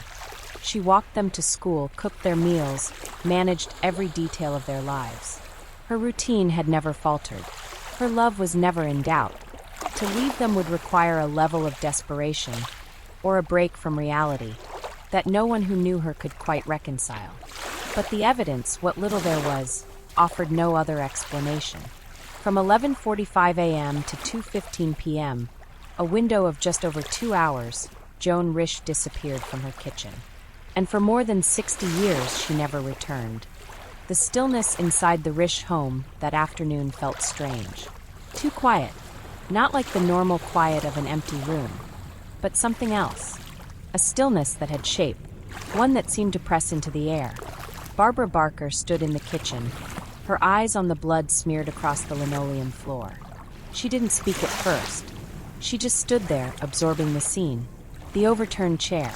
Speaker 1: She walked them to school, cooked their meals, managed every detail of their lives. Her routine had never faltered. Her love was never in doubt. To leave them would require a level of desperation, or a break from reality, that no one who knew her could quite reconcile. But the evidence, what little there was, offered no other explanation. From 11:45 a.m. to 2:15 p.m., a window of just over 2 hours, Joan Risch disappeared from her kitchen. And for more than 60 years, she never returned. The stillness inside the Risch home that afternoon felt strange. Too quiet. Not like the normal quiet of an empty room, but something else. a stillness that had shape, one that seemed to press into the air. Barbara Barker stood in the kitchen, her eyes on the blood smeared across the linoleum floor. She didn't speak at first. She just stood there, absorbing the scene. The overturned chair,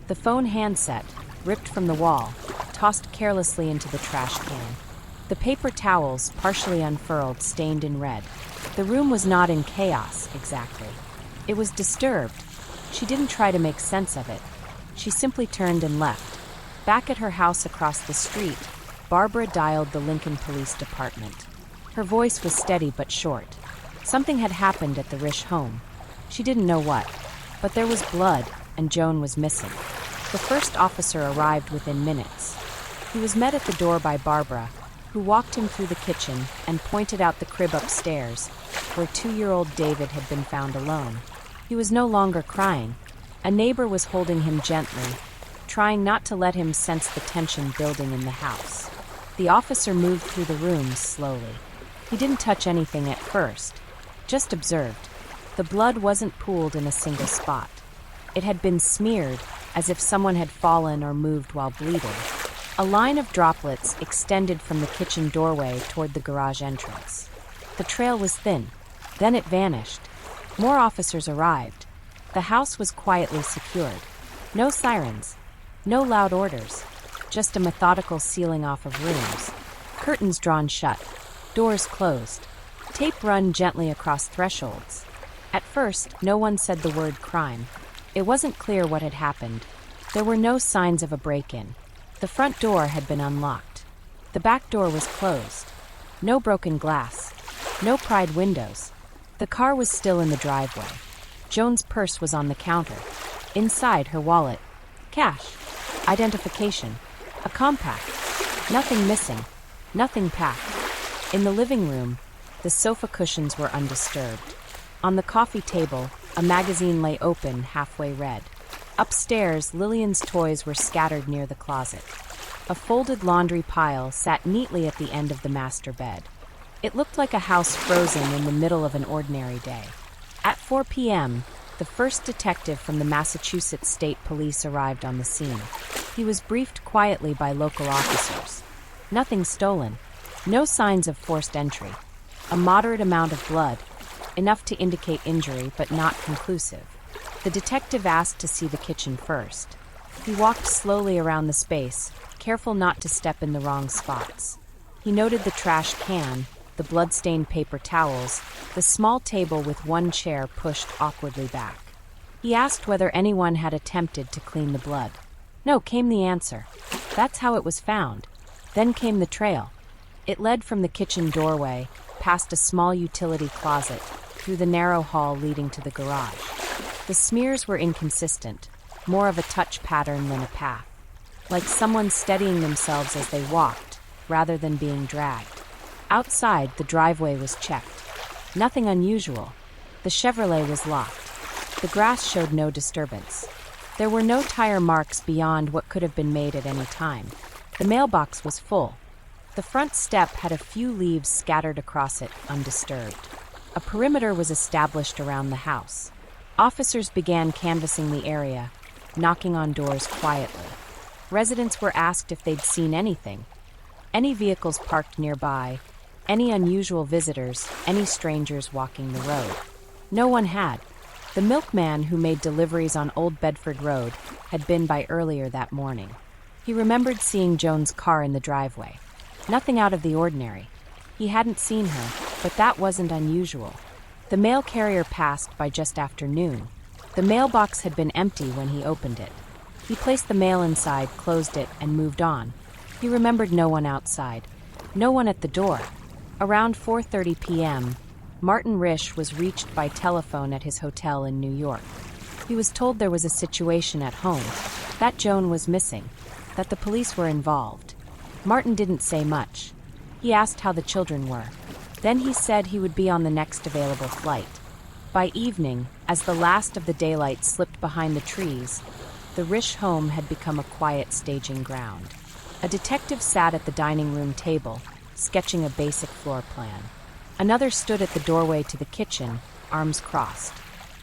Speaker 1: the phone handset, ripped from the wall, tossed carelessly into the trash can. The paper towels, partially unfurled, stained in red. The room was not in chaos, exactly. It was disturbed. She didn't try to make sense of it. She simply turned and left. Back at her house across the street, Barbara dialed the Lincoln Police Department. Her voice was steady but short. Something had happened at the Risch home. She didn't know what, but there was blood, and Joan was missing. The first officer arrived within minutes. He was met at the door by Barbara, who walked him through the kitchen and pointed out the crib upstairs, where 2-year-old David had been found alone. He was no longer crying. A neighbor was holding him gently, trying not to let him sense the tension building in the house. The officer moved through the rooms slowly. He didn't touch anything at first, just observed. The blood wasn't pooled in a single spot. It had been smeared, as if someone had fallen or moved while bleeding. A line of droplets extended from the kitchen doorway toward the garage entrance. The trail was thin. Then it vanished. More officers arrived. The house was quietly secured. No sirens. No loud orders. Just a methodical sealing off of rooms. Curtains drawn shut. Doors closed. Tape run gently across thresholds. At first, no one said the word crime. It wasn't clear what had happened. There were no signs of a break-in. The front door had been unlocked. The back door was closed. No broken glass. No pried windows. The car was still in the driveway. Joan's purse was on the counter. Inside, her wallet. Cash. Identification. A compact. Nothing missing. Nothing packed. In the living room, the sofa cushions were undisturbed. On the coffee table, a magazine lay open, halfway read. Upstairs, Lillian's toys were scattered near the closet. A folded laundry pile sat neatly at the end of the master bed. It looked like a house frozen in the middle of an ordinary day. At 4 p.m., the first detective from the Massachusetts State Police arrived on the scene. He was briefed quietly by local officers. Nothing stolen. No signs of forced entry. A moderate amount of blood, enough to indicate injury but not conclusive. The detective asked to see the kitchen first. He walked slowly around the space, careful not to step in the wrong spots. He noted the trash can, the blood-stained paper towels, the small table with one chair pushed awkwardly back. He asked whether anyone had attempted to clean the blood. No, came the answer. That's how it was found. Then came the trail. It led from the kitchen doorway, past a small utility closet, through the narrow hall leading to the garage. The smears were inconsistent, more of a touch pattern than a path, like someone steadying themselves as they walked, rather than being dragged. Outside, the driveway was checked. Nothing unusual. The Chevrolet was locked. The grass showed no disturbance. There were no tire marks beyond what could have been made at any time. The mailbox was full. The front step had a few leaves scattered across it, undisturbed. A perimeter was established around the house. Officers began canvassing the area, knocking on doors quietly. Residents were asked if they'd seen anything. Any vehicles parked nearby, any unusual visitors, any strangers walking the road. No one had. The milkman who made deliveries on Old Bedford Road had been by earlier that morning. He remembered seeing Joan's car in the driveway. Nothing out of the ordinary. He hadn't seen her, but that wasn't unusual. The mail carrier passed by just after noon. The mailbox had been empty when he opened it. He placed the mail inside, closed it, and moved on. He remembered no one outside. No one at the door. Around 4:30 p.m., Martin Risch was reached by telephone at his hotel in New York. He was told there was a situation at home, that Joan was missing, that the police were involved. Martin didn't say much. He asked how the children were. Then he said he would be on the next available flight. By evening, as the last of the daylight slipped behind the trees, the Risch home had become a quiet staging ground. A detective sat at the dining room table, sketching a basic floor plan. Another stood at the doorway to the kitchen, arms crossed.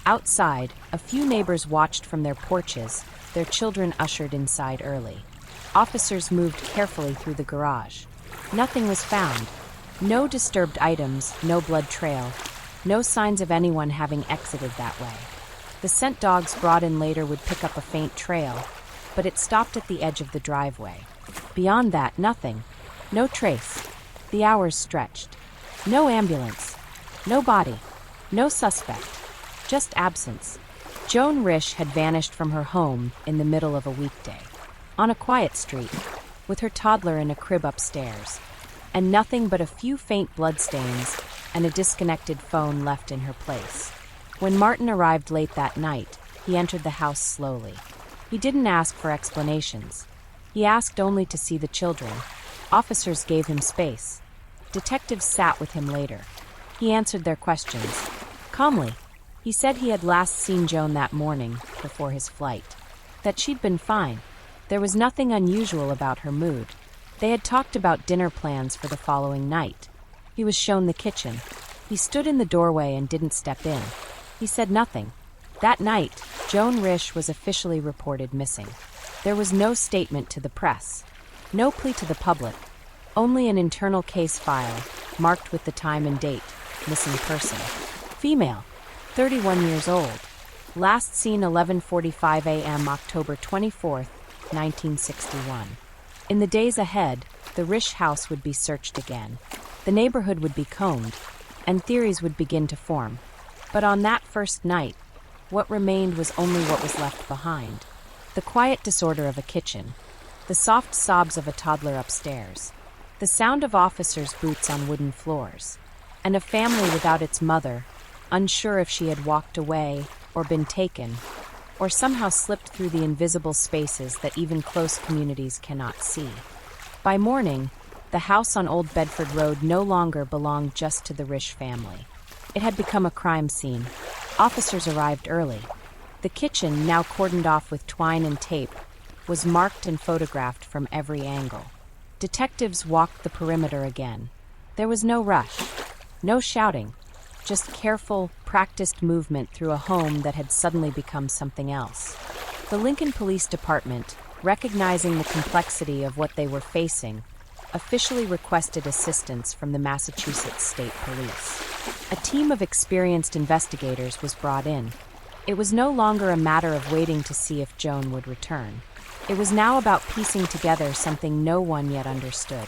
Speaker 1: Outside, a few neighbors watched from their porches, their children ushered inside early. Officers moved carefully through the garage. Nothing was found. No disturbed items, no blood trail, no signs of anyone having exited that way. The scent dogs brought in later would pick up a faint trail, but it stopped at the edge of the driveway. Beyond that, nothing. No trace. The hours stretched. No ambulance. No body. No suspect. Just absence. Joan Risch had vanished from her home in the middle of a weekday, on a quiet street, with her toddler in a crib upstairs, and nothing but a few faint bloodstains and a disconnected phone left in her place. When Martin arrived late that night, he entered the house slowly. He didn't ask for explanations. He asked only to see the children. Officers gave him space. Detectives sat with him later. He answered their questions. Calmly, he said he had last seen Joan that morning, before his flight. That she'd been fine. There was nothing unusual about her mood. They had talked about dinner plans for the following night. He was shown the kitchen. He stood in the doorway and didn't step in. He said nothing. That night, Joan Risch was officially reported missing. There was no statement to the press. No plea to the public. Only an internal case file, marked with the time and date. Missing person. Female. 31 years old. Last seen 11:45 a.m. October 24, 1961. In the days ahead, the Risch house would be searched again. The neighborhood would be combed, and theories would begin to form. But on that first night, what remained was only what was left behind. The quiet disorder of a kitchen, the soft sobs of a toddler upstairs, the sound of officers' boots on wooden floors, and a family without its mother, unsure if she had walked away or been taken, or somehow slipped through the invisible spaces that even close communities cannot see. By morning, the house on Old Bedford Road no longer belonged just to the Risch family. It had become a crime scene. Officers arrived early. The kitchen, now cordoned off with twine and tape, was marked and photographed from every angle. Detectives walked the perimeter again. There was no rush, no shouting, just careful, practiced movement through a home that had suddenly become something else. The Lincoln Police Department, recognizing the complexity of what they were facing, officially requested assistance from the Massachusetts State Police. A team of experienced investigators was brought in. It was no longer a matter of waiting to see if Joan would return. It was now about piecing together something no one yet understood.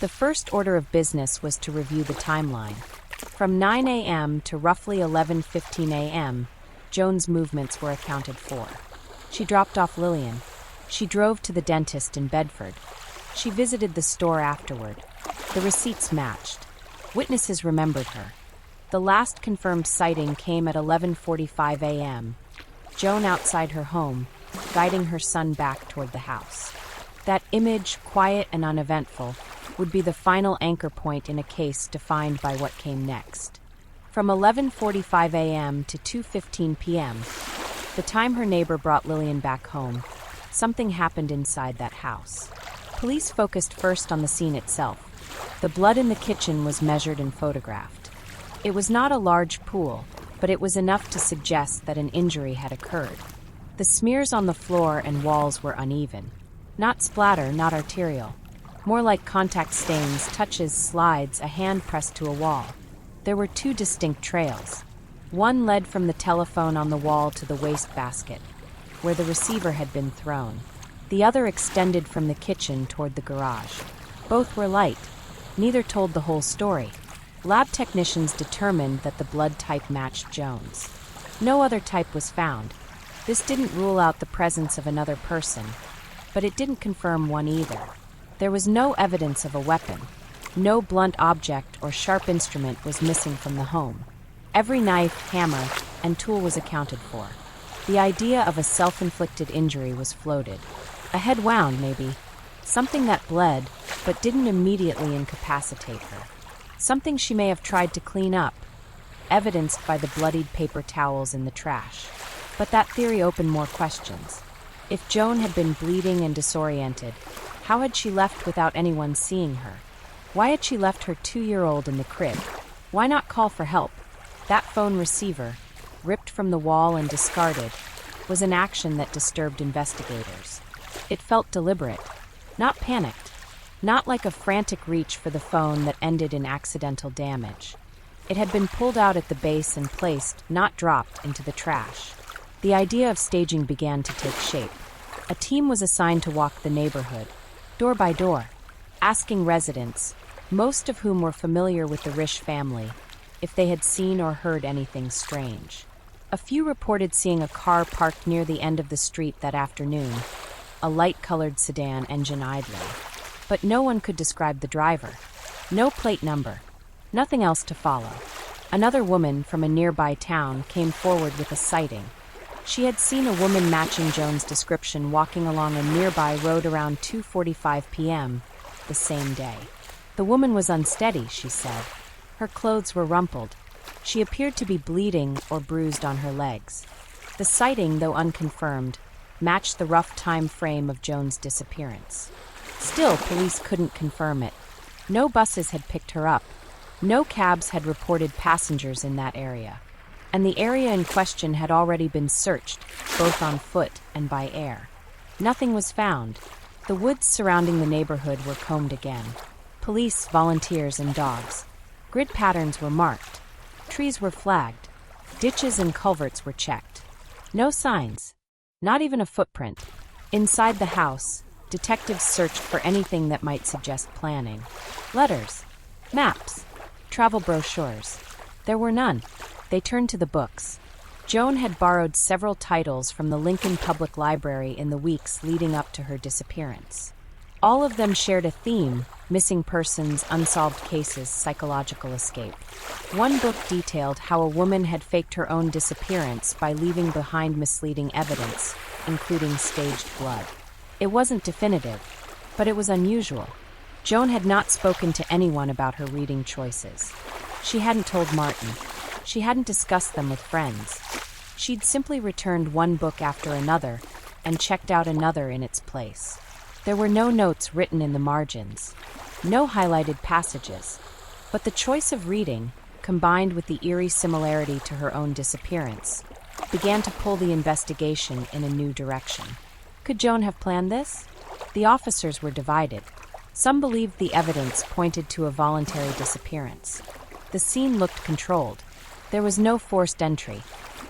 Speaker 1: The first order of business was to review the timeline. From 9 a.m. to roughly 11:15 a.m., Joan's movements were accounted for. She dropped off Lillian. She drove to the dentist in Bedford. She visited the store afterward. The receipts matched. Witnesses remembered her. The last confirmed sighting came at 11:45 a.m. Joan outside her home, guiding her son back toward the house. That image, quiet and uneventful, would be the final anchor point in a case defined by what came next. From 11:45 a.m. to 2:15 p.m., the time her neighbor brought Lillian back home, something happened inside that house. Police focused first on the scene itself. The blood in the kitchen was measured and photographed. It was not a large pool, but it was enough to suggest that an injury had occurred. The smears on the floor and walls were uneven. Not splatter, not arterial. More like contact stains, touches, slides, a hand pressed to a wall. There were two distinct trails. One led from the telephone on the wall to the wastebasket, where the receiver had been thrown. The other extended from the kitchen toward the garage. Both were light. Neither told the whole story. Lab technicians determined that the blood type matched Joan's. No other type was found. This didn't rule out the presence of another person, but it didn't confirm one either. There was no evidence of a weapon. No blunt object or sharp instrument was missing from the home. Every knife, hammer, and tool was accounted for. The idea of a self-inflicted injury was floated. A head wound, maybe. Something that bled, but didn't immediately incapacitate her. Something she may have tried to clean up, evidenced by the bloodied paper towels in the trash. But that theory opened more questions. If Joan had been bleeding and disoriented, how had she left without anyone seeing her? Why had she left her 2-year-old in the crib? Why not call for help? That phone receiver, ripped from the wall and discarded, was an action that disturbed investigators. It felt deliberate, not panicked, not like a frantic reach for the phone that ended in accidental damage. It had been pulled out at the base and placed, not dropped, into the trash. The idea of staging began to take shape. A team was assigned to walk the neighborhood, door by door, asking residents, most of whom were familiar with the Risch family, if they had seen or heard anything strange. A few reported seeing a car parked near the end of the street that afternoon, a light-colored sedan engine idling. But no one could describe the driver. No plate number. Nothing else to follow. Another woman from a nearby town came forward with a sighting. She had seen a woman matching Joan's description walking along a nearby road around 2:45 p.m. the same day. The woman was unsteady, she said. Her clothes were rumpled. She appeared to be bleeding or bruised on her legs. The sighting, though unconfirmed, matched the rough time frame of Joan's disappearance. Still, police couldn't confirm it. No buses had picked her up. No cabs had reported passengers in that area. And the area in question had already been searched, both on foot and by air. Nothing was found. The woods surrounding the neighborhood were combed again. Police, volunteers, and dogs. Grid patterns were marked. Trees were flagged. Ditches and culverts were checked. No signs. Not even a footprint. Inside the house, detectives searched for anything that might suggest planning. Letters. Maps. Travel brochures. There were none. They turned to the books. Joan had borrowed several titles from the Lincoln Public Library in the weeks leading up to her disappearance. All of them shared a theme: missing persons, unsolved cases, psychological escape. One book detailed how a woman had faked her own disappearance by leaving behind misleading evidence, including staged blood. It wasn't definitive, but it was unusual. Joan had not spoken to anyone about her reading choices. She hadn't told Martin. She hadn't discussed them with friends. She'd simply returned one book after another and checked out another in its place. There were no notes written in the margins, no highlighted passages, but the choice of reading, combined with the eerie similarity to her own disappearance, began to pull the investigation in a new direction. Could Joan have planned this? The officers were divided. Some believed the evidence pointed to a voluntary disappearance. The scene looked controlled. There was no forced entry,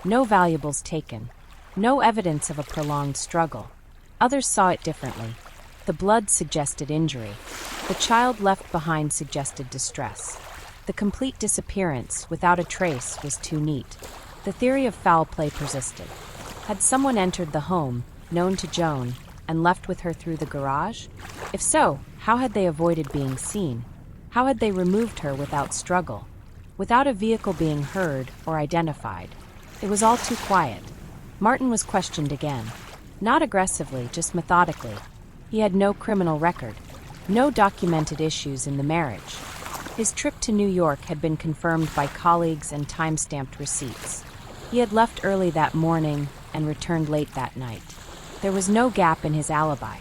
Speaker 1: no valuables taken, no evidence of a prolonged struggle. Others saw it differently. The blood suggested injury. The child left behind suggested distress. The complete disappearance, without a trace, was too neat. The theory of foul play persisted. Had someone entered the home, known to Joan, and left with her through the garage? If so, how had they avoided being seen? How had they removed her without struggle? Without a vehicle being heard or identified. It was all too quiet. Martin was questioned again. Not aggressively, just methodically. He had no criminal record, no documented issues in the marriage. His trip to New York had been confirmed by colleagues and time-stamped receipts. He had left early that morning and returned late that night. There was no gap in his alibi.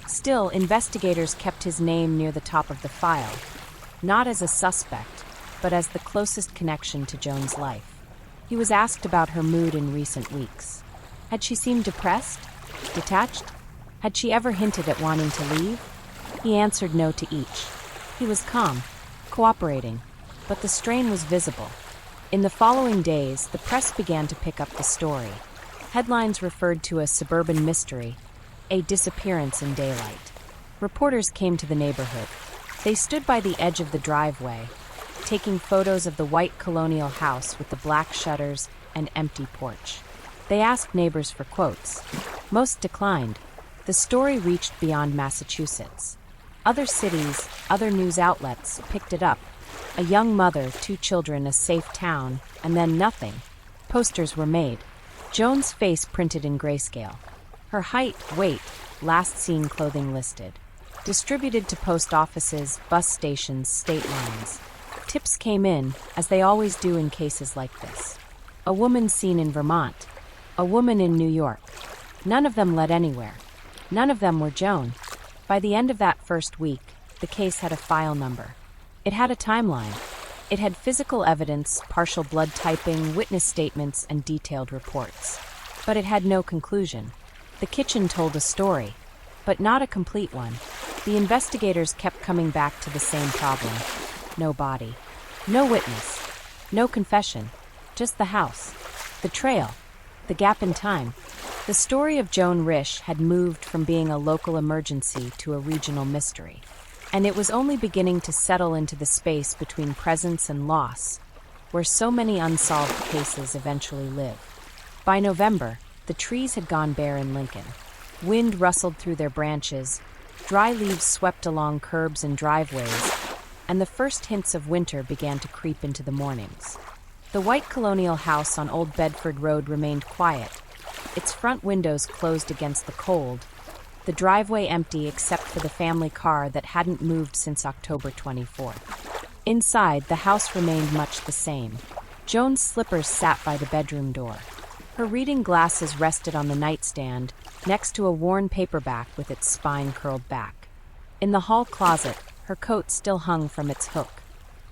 Speaker 1: Still, investigators kept his name near the top of the file, not as a suspect, but as the closest connection to Joan's life. He was asked about her mood in recent weeks. Had she seemed depressed? Detached? Had she ever hinted at wanting to leave? He answered no to each. He was calm, cooperating, but the strain was visible. In the following days, the press began to pick up the story. Headlines referred to a suburban mystery, a disappearance in daylight. Reporters came to the neighborhood. They stood by the edge of the driveway, taking photos of the white colonial house with the black shutters and empty porch. They asked neighbors for quotes. Most declined. The story reached beyond Massachusetts. Other cities, other news outlets picked it up. A young mother, 2 children, a safe town, and then nothing. Posters were made. Joan's face printed in grayscale. Her height, weight, last seen clothing listed. Distributed to post offices, bus stations, state lines. Tips came in, as they always do in cases like this. A woman seen in Vermont. A woman in New York. None of them led anywhere. None of them were Joan. By the end of that first week, the case had a file number. It had a timeline. It had physical evidence, partial blood typing, witness statements, and detailed reports. But it had no conclusion. The kitchen told a story, but not a complete one. The investigators kept coming back to the same problem. No body. No witness. No confession. Just the house. The trail. The gap in time. The story of Joan Risch had moved from being a local emergency to a regional mystery. And it was only beginning to settle into the space between presence and loss, where so many unsolved cases eventually live. By November, the trees had gone bare in Lincoln. Wind rustled through their branches, dry leaves swept along curbs and driveways, and the first hints of winter began to creep into the mornings. The white colonial house on Old Bedford Road remained quiet, its front windows closed against the cold, the driveway empty except for the family car that hadn't moved since October 24th. Inside, the house remained much the same. Joan's slippers sat by the bedroom door. Her reading glasses rested on the nightstand, next to a worn paperback with its spine curled back. In the hall closet, her coat still hung from its hook.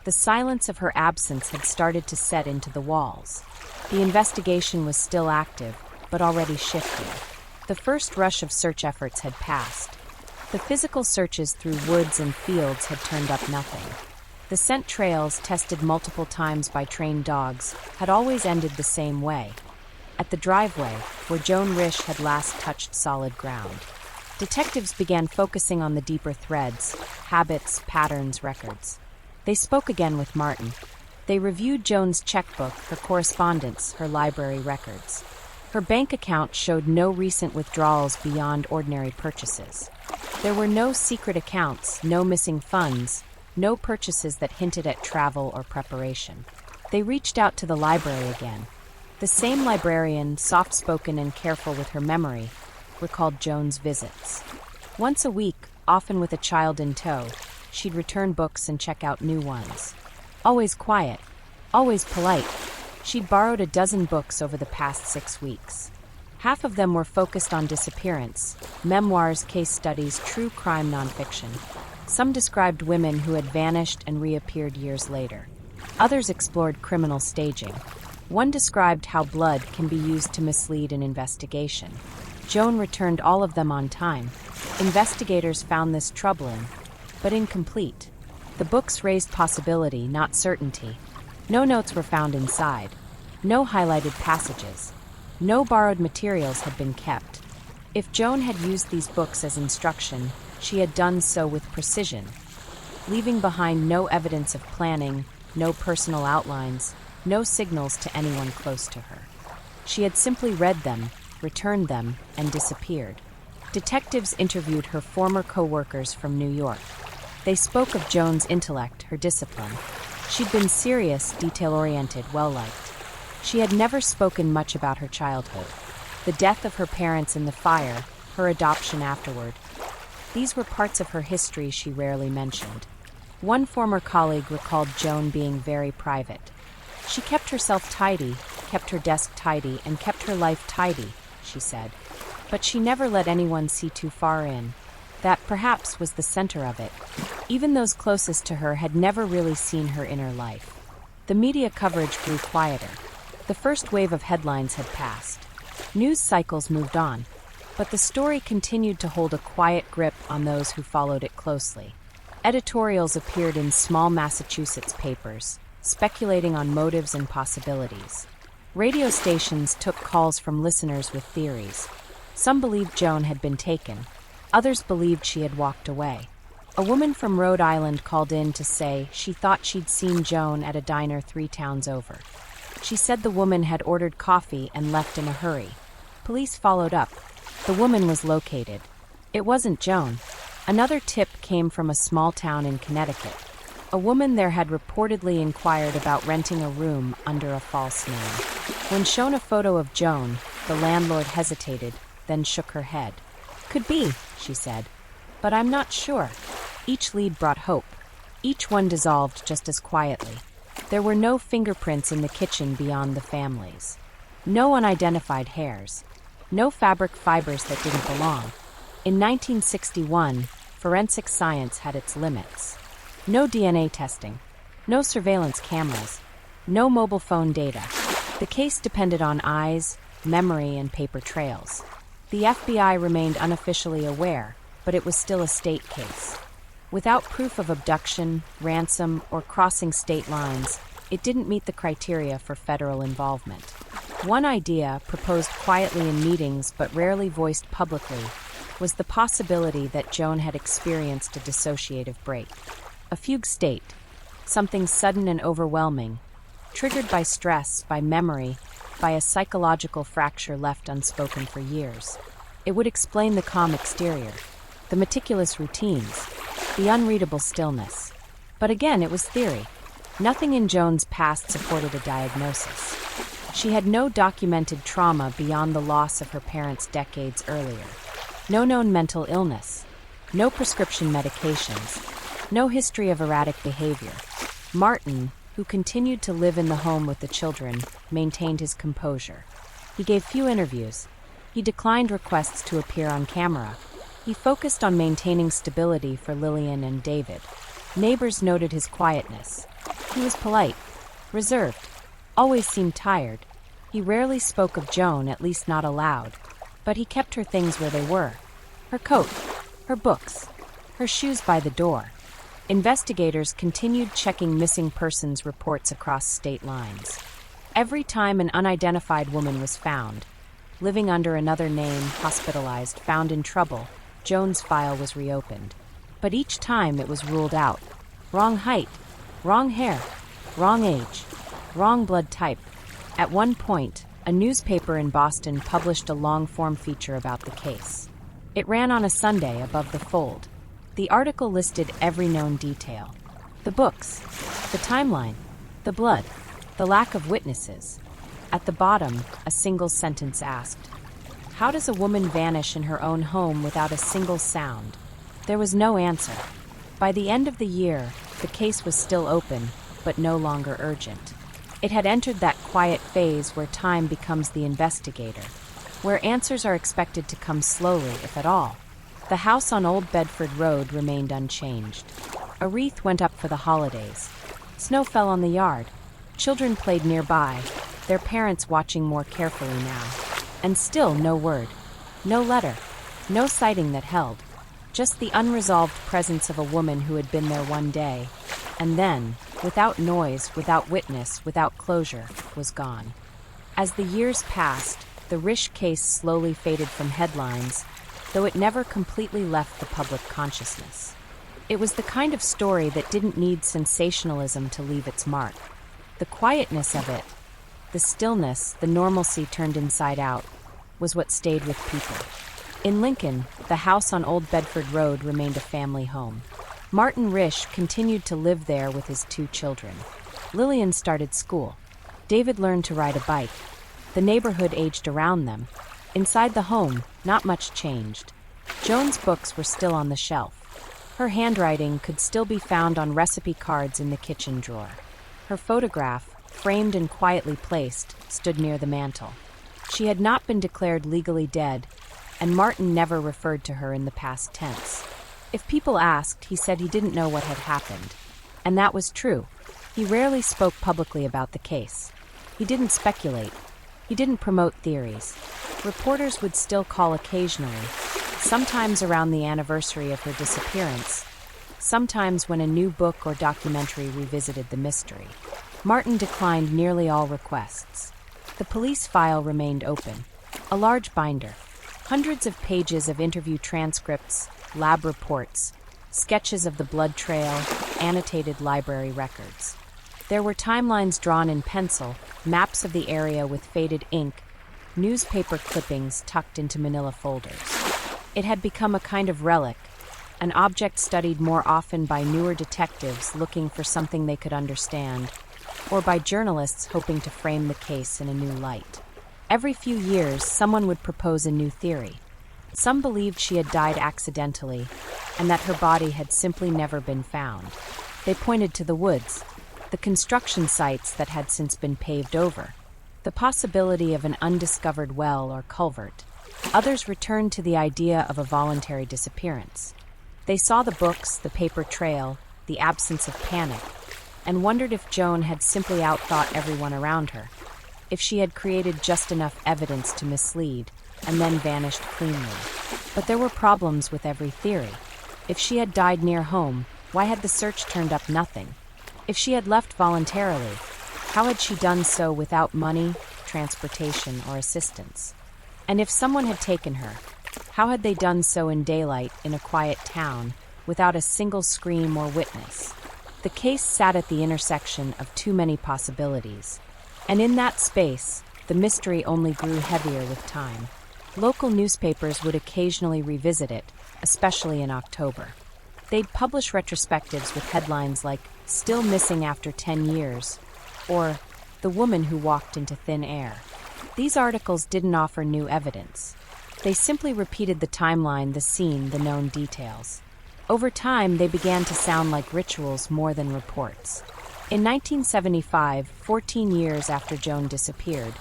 Speaker 1: The silence of her absence had started to set into the walls. The investigation was still active, but already shifting. The first rush of search efforts had passed. The physical searches through woods and fields had turned up nothing. The scent trails, tested multiple times by trained dogs, had always ended the same way. At the driveway, where Joan Risch had last touched solid ground. Detectives began focusing on the deeper threads, habits, patterns, records. They spoke again with Martin. They reviewed Joan's checkbook, her correspondence, her library records. Her bank account showed no recent withdrawals beyond ordinary purchases. There were no secret accounts, no missing funds, no purchases that hinted at travel or preparation. They reached out to the library again. The same librarian, soft-spoken and careful with her memory, recalled Joan's visits. Once a week, often with a child in tow, she'd return books and check out new ones. Always quiet, always polite, she'd borrowed a dozen books over the past 6 weeks. Half of them were focused on disappearance, memoirs, case studies, true crime nonfiction. Some described women who had vanished and reappeared years later. Others explored criminal staging. One described how blood can be used to mislead an investigation. Joan returned all of them on time. Investigators found this troubling, but incomplete. The books raised possibility, not certainty. No notes were found inside. No highlighted passages. No borrowed materials had been kept. If Joan had used these books as instruction, she had done so with precision, leaving behind no evidence of planning, no personal outlines, no signals to anyone close to her. She had simply read them, returned them, and disappeared. Detectives interviewed her former co-workers from New York. They spoke of Joan's intellect, her discipline. She'd been serious, detail-oriented, well-liked. She had never spoken much about her childhood. The death of her parents in the fire, her adoption afterward. These were parts of her history she rarely mentioned. One former colleague recalled Joan being very private. She kept herself tidy, kept her desk tidy, and kept her life tidy, she said. But she never let anyone see too far in. That perhaps was the center of it. Even those closest to her had never really seen her inner life. The media coverage grew quieter. The first wave of headlines had passed. News cycles moved on, but the story continued to hold a quiet grip on those who followed it closely. Editorials appeared in small Massachusetts papers, speculating on motives and possibilities. Radio stations took calls from listeners with theories. Some believed Joan had been taken. Others believed she had walked away. A woman from Rhode Island called in to say she thought she'd seen Joan at a diner 3 towns over. She said the woman had ordered coffee and left in a hurry. Police followed up. The woman was located. It wasn't Joan. Another tip came from a small town in Connecticut. A woman there had reportedly inquired about renting a room under a false name. When shown a photo of Joan, the landlord hesitated, then shook her head. "Could be," she said, "but I'm not sure." Each lead brought hope. Each one dissolved just as quietly. There were no fingerprints in the kitchen beyond the family's. No unidentified hairs. No fabric fibers that didn't belong. In 1961, forensic science had its limits. No DNA testing. No surveillance cameras. No mobile phone data. The case depended on eyes, memory, and paper trails. The FBI remained unofficially aware, but it was still a state case. Without proof of abduction, ransom, or crossing state lines, it didn't meet the criteria for federal involvement. One idea, proposed quietly in meetings but rarely voiced publicly, was the possibility that Joan had experienced a dissociative break. A fugue state, something sudden and overwhelming, triggered by stress, by memory, by a psychological fracture left unspoken for years. It would explain the calm exterior, the meticulous routines, the unreadable stillness. But again, it was theory. Nothing in Joan's past supported a diagnosis. She had no documented trauma beyond the loss of her parents decades earlier. No known mental illness. No prescription medications. No history of erratic behavior. Martin, who continued to live in the home with the children, maintained his composure. He gave few interviews. He declined requests to appear on camera. He focused on maintaining stability for Lillian and David. Neighbors noted his quietness. He was polite, reserved, always seemed tired. He rarely spoke of Joan, at least not aloud, but he kept her things where they were. Her coat, her books, her shoes by the door. Investigators continued checking missing persons reports across state lines. Every time an unidentified woman was found, living under another name, hospitalized, found in trouble, Joan's file was reopened. But each time it was ruled out. Wrong height, wrong hair, wrong age, wrong blood type. At one point, a newspaper in Boston published a long-form feature about the case. It ran on a Sunday above the fold. The article listed every known detail. The books, the timeline, the blood, the lack of witnesses. At the bottom, a single sentence asked, "How does a woman vanish in her own home without a single sound?" There was no answer. By the end of the year, the case was still open, but no longer urgent. It had entered that quiet phase where time becomes the investigator, where answers are expected to come slowly, if at all. The house on Old Bedford Road remained unchanged. A wreath went up for the holidays. Snow fell on the yard. Children played nearby, their parents watching more carefully now. And still no word, no letter, no sighting that held. Just the unresolved presence of a woman who had been there one day, and then, without noise, without witness, without closure, was gone. As the years passed, the Risch case slowly faded from headlines, though it never completely left the public consciousness. It was the kind of story that didn't need sensationalism to leave its mark. The quietness of it, the stillness, the normalcy turned inside out, was what stayed with people. In Lincoln, the house on Old Bedford Road remained a family home. Martin Risch continued to live there with his 2 children. Lillian started school. David learned to ride a bike. The neighborhood aged around them. Inside the home, not much changed. Joan's books were still on the shelf. Her handwriting could still be found on recipe cards in the kitchen drawer. Her photograph, framed and quietly placed, stood near the mantel. She had not been declared legally dead, and Martin never referred to her in the past tense. If people asked, he said he didn't know what had happened. And that was true. He rarely spoke publicly about the case. He didn't speculate. He didn't promote theories. Reporters would still call occasionally, sometimes around the anniversary of her disappearance, sometimes when a new book or documentary revisited the mystery. Martin declined nearly all requests. The police file remained open, a large binder, hundreds of pages of interview transcripts, lab reports, sketches of the blood trail, annotated library records. There were timelines drawn in pencil, maps of the area with faded ink, newspaper clippings tucked into manila folders. It had become a kind of relic, an object studied more often by newer detectives looking for something they could understand, or by journalists hoping to frame the case in a new light. Every few years, someone would propose a new theory. Some believed she had died accidentally, and that her body had simply never been found. They pointed to the woods, the construction sites that had since been paved over, the possibility of an undiscovered well or culvert. Others returned to the idea of a voluntary disappearance. They saw the books, the paper trail, the absence of panic, and wondered if Joan had simply outthought everyone around her, if she had created just enough evidence to mislead and then vanished cleanly. But there were problems with every theory. If she had died near home, why had the search turned up nothing? If she had left voluntarily, how had she done so without money, transportation, or assistance? And if someone had taken her, how had they done so in daylight in a quiet town without a single scream or witness? The case sat at the intersection of too many possibilities. And in that space, the mystery only grew heavier with time. Local newspapers would occasionally revisit it, especially in October. They'd publish retrospectives with headlines like, "Still Missing After 10 Years," or "The Woman Who Walked into Thin Air." These articles didn't offer new evidence. They simply repeated the timeline, the scene, the known details. Over time, they began to sound like rituals more than reports. In 1975, 14 years after Joan disappeared,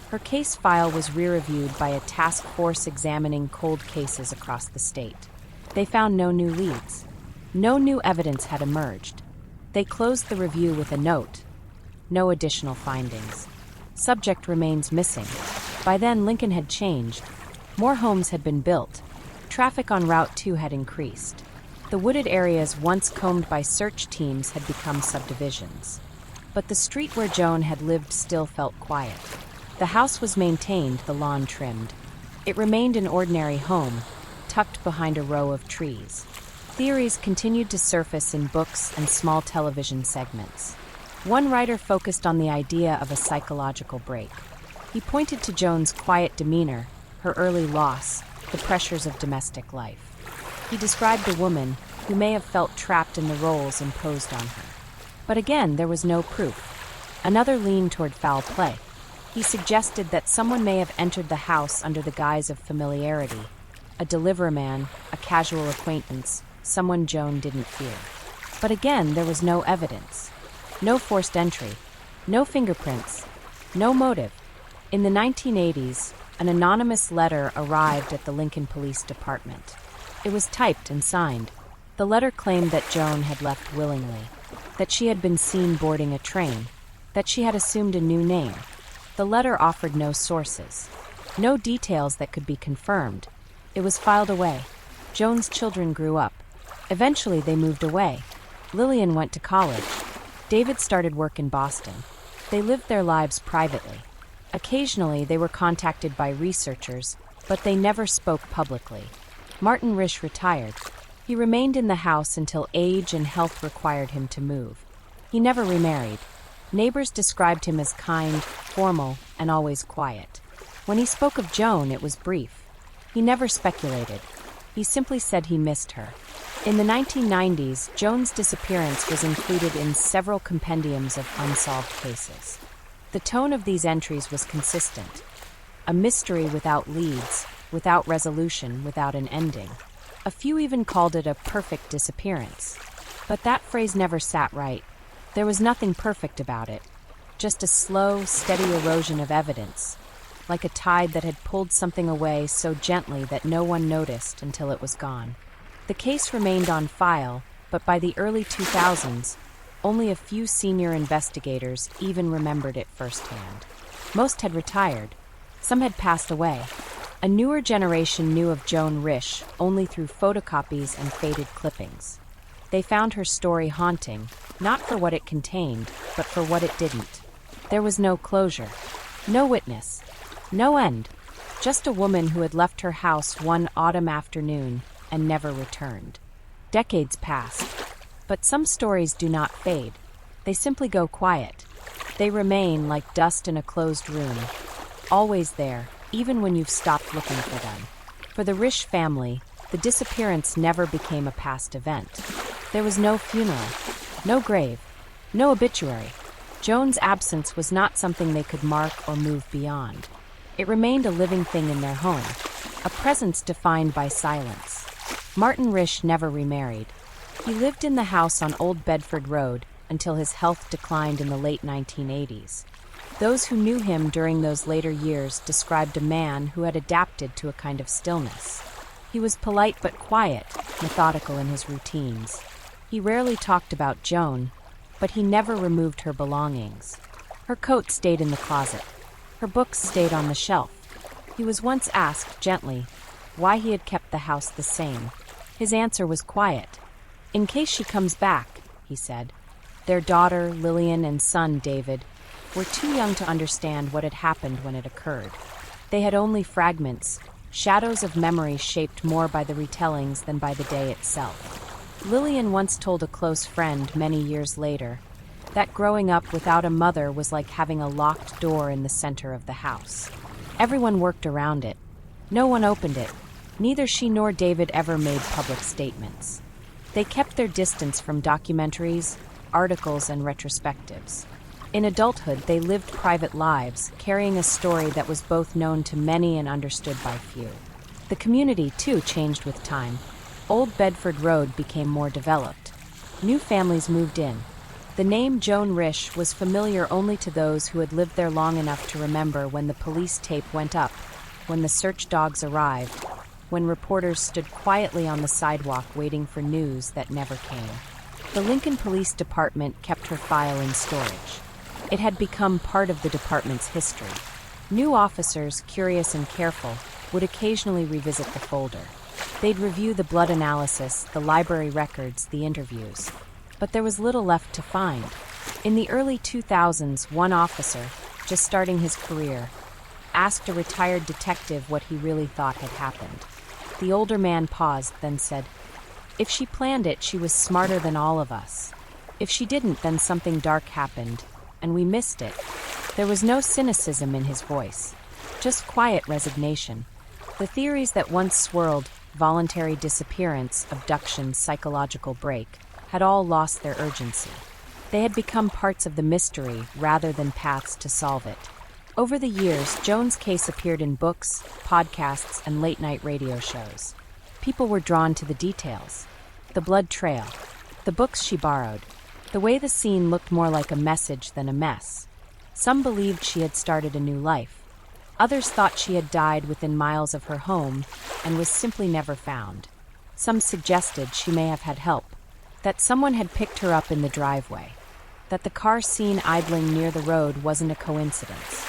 Speaker 1: her case file was re-reviewed by a task force examining cold cases across the state. They found no new leads. No new evidence had emerged. They closed the review with a note: no additional findings. Subject remains missing. By then, Lincoln had changed. More homes had been built. Traffic on Route 2 had increased. The wooded areas once combed by search teams had become subdivisions. But the street where Joan had lived still felt quiet. The house was maintained, the lawn trimmed. It remained an ordinary home, tucked behind a row of trees. Theories continued to surface in books and small television segments. One writer focused on the idea of a psychological break. He pointed to Joan's quiet demeanor, her early loss, the pressures of domestic life. He described a woman who may have felt trapped in the roles imposed on her. But again, there was no proof. Another leaned toward foul play. He suggested that someone may have entered the house under the guise of familiarity, a deliverman, a casual acquaintance, someone Joan didn't fear. But again, there was no evidence. No forced entry, no fingerprints, no motive. In the 1980s, an anonymous letter arrived at the Lincoln Police Department. It was typed and signed. The letter claimed that Joan had left willingly, that she had been seen boarding a train, that she had assumed a new name. The letter offered no sources, no details that could be confirmed. It was filed away. Joan's children grew up. Eventually, they moved away. Lillian went to college. David started work in Boston. They lived their lives privately. Occasionally, they were contacted by researchers, but they never spoke publicly. Martin Risch retired. He remained in the house until age and health required him to move. He never remarried. Neighbors described him as kind, formal, and always quiet. When he spoke of Joan, it was brief. He never speculated. He simply said he missed her. In the 1990s, Joan's disappearance was included in several compendiums of unsolved cases. The tone of these entries was consistent. A mystery without leads, without resolution, without an ending. A few even called it a perfect disappearance. But that phrase never sat right. There was nothing perfect about it. Just a slow, steady erosion of evidence, like a tide that had pulled something away so gently that no one noticed until it was gone. The case remained on file, but by the early 2000s, only a few senior investigators even remembered it firsthand. Most had retired. Some had passed away. A newer generation knew of Joan Risch only through photocopies and faded clippings. They found her story haunting, not for what it contained, but for what it didn't. There was no closure, no witness, no end, just a woman who had left her house one autumn afternoon and never returned. Decades passed, but some stories do not fade. They simply go quiet. They remain like dust in a closed room, always there, even when you've stopped looking for them. For the Risch family, the disappearance never became a past event. There was no funeral, no grave, no obituary. Joan's absence was not something they could mark or move beyond. It remained a living thing in their home, a presence defined by silence. Martin Risch never remarried. He lived in the house on Old Bedford Road until his health declined in the late 1980s. Those who knew him during those later years described a man who had adapted to a kind of stillness. He was polite but quiet, methodical in his routines. He rarely talked about Joan, but he never removed her belongings. Her coat stayed in the closet. Her books stayed on the shelf. He was once asked, gently, why he had kept the house the same. His answer was quiet. "In case she comes back," he said. Their daughter, Lillian, and son, David, were too young to understand what had happened when it occurred. They had only fragments, shadows of memory shaped more by the retellings than by the day itself. Lillian once told a close friend many years later that growing up without a mother was like having a locked door in the center of the house. Everyone worked around it. No one opened it. Neither she nor David ever made public statements. They kept their distance from documentaries, articles, and retrospectives. In adulthood, they lived private lives, carrying a story that was both known to many and understood by few. The community, too, changed with time. Old Bedford Road became more developed. New families moved in. The name Joan Risch was familiar only to those who had lived there long enough to remember when the police tape went up, when the search dogs arrived, when reporters stood quietly on the sidewalk waiting for news that never came. The Lincoln Police Department kept her file in storage. It had become part of the department's history. New officers, curious and careful, would occasionally revisit the folder. They'd review the blood analysis, the library records, the interviews. But there was little left to find. In the early 2000s, one officer, just starting his career, asked a retired detective what he really thought had happened. The older man paused, then said, "If she planned it, she was smarter than all of us. If she didn't, then something dark happened, and we missed it." There was no cynicism in his voice, just quiet resignation. The theories that once swirled, voluntary disappearance, abduction, psychological break, had all lost their urgency. They had become parts of the mystery rather than paths to solve it. Over the years, Joan's case appeared in books, podcasts, and late-night radio shows. People were drawn to the details. The blood trail, the books she borrowed, the way the scene looked more like a message than a mess. Some believed she had started a new life. Others thought she had died within miles of her home and was simply never found. Some suggested she may have had help, that someone had picked her up in the driveway, that the car seen idling near the road wasn't a coincidence.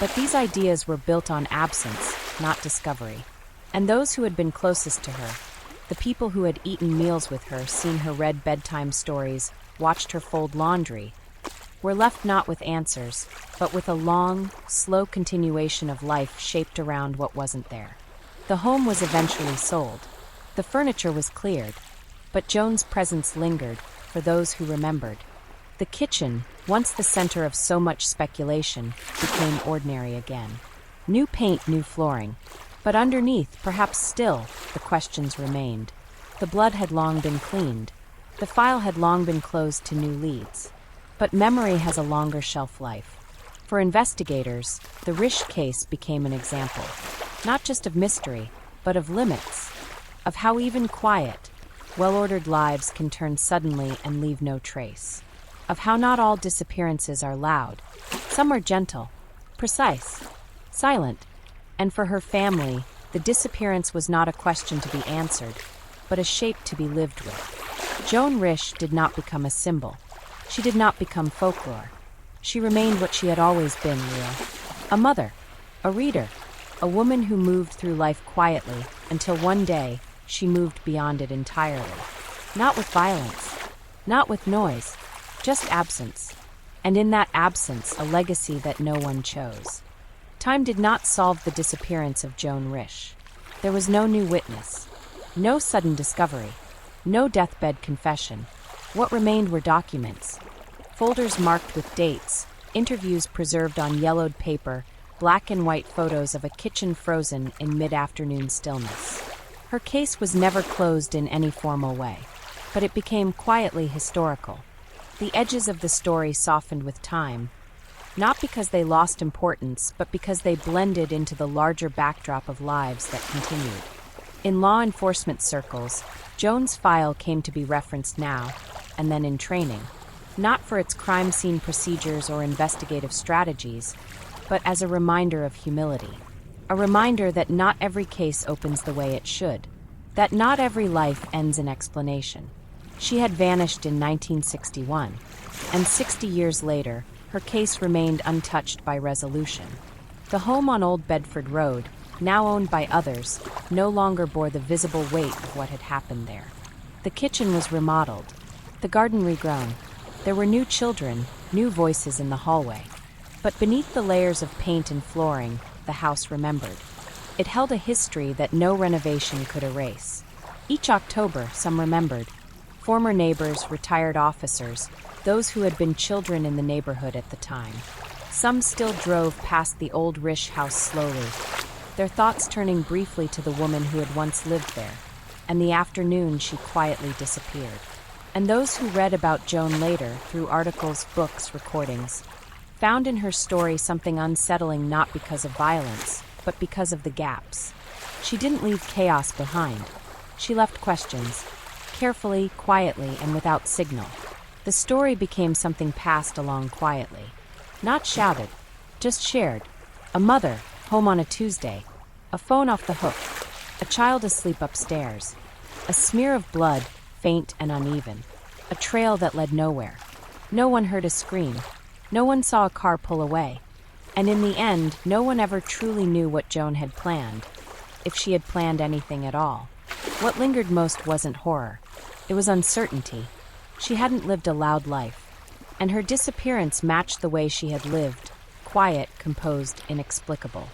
Speaker 1: But these ideas were built on absence, not discovery. And those who had been closest to her, the people who had eaten meals with her, seen her read bedtime stories, watched her fold laundry, were left not with answers, but with a long, slow continuation of life shaped around what wasn't there. The home was eventually sold. The furniture was cleared, but Joan's presence lingered for those who remembered. The kitchen, once the center of so much speculation, became ordinary again. New paint, new flooring. But underneath, perhaps still, the questions remained. The blood had long been cleaned. The file had long been closed to new leads. But memory has a longer shelf life. For investigators, the Risch case became an example, not just of mystery, but of limits, of how even quiet, well-ordered lives can turn suddenly and leave no trace, of how not all disappearances are loud. Some are gentle, precise, silent, and for her family, the disappearance was not a question to be answered, but a shape to be lived with. Joan Risch did not become a symbol. She did not become folklore. She remained what she had always been, real. A mother, a reader, a woman who moved through life quietly until one day she moved beyond it entirely. Not with violence, not with noise, just absence. And in that absence, a legacy that no one chose. Time did not solve the disappearance of Joan Risch. There was no new witness, no sudden discovery, no deathbed confession. What remained were documents, folders marked with dates, interviews preserved on yellowed paper, black and white photos of a kitchen frozen in mid-afternoon stillness. Her case was never closed in any formal way, but it became quietly historical. The edges of the story softened with time, not because they lost importance, but because they blended into the larger backdrop of lives that continued. In law enforcement circles, Joan's file came to be referenced now, and then in training, not for its crime scene procedures or investigative strategies, but as a reminder of humility. A reminder that not every case opens the way it should, that not every life ends in explanation. She had vanished in 1961, and 60 years later, her case remained untouched by resolution. The home on Old Bedford Road, now owned by others, no longer bore the visible weight of what had happened there. The kitchen was remodeled, the garden regrown. There were new children, new voices in the hallway. But beneath the layers of paint and flooring, the house remembered. It held a history that no renovation could erase. Each October, some remembered. Former neighbors, retired officers, those who had been children in the neighborhood at the time. Some still drove past the old Risch house slowly, their thoughts turning briefly to the woman who had once lived there, and the afternoon she quietly disappeared. And those who read about Joan later, through articles, books, recordings, found in her story something unsettling, not because of violence, but because of the gaps. She didn't leave chaos behind. She left questions, carefully, quietly, and without signal. The story became something passed along quietly. Not shouted, just shared. A mother, home on a Tuesday. A phone off the hook. A child asleep upstairs. A smear of blood, faint and uneven. A trail that led nowhere. No one heard a scream. No one saw a car pull away. And in the end, no one ever truly knew what Joan had planned, if she had planned anything at all. What lingered most wasn't horror. It was uncertainty. She hadn't lived a loud life. And her disappearance matched the way she had lived, quiet, composed, inexplicable.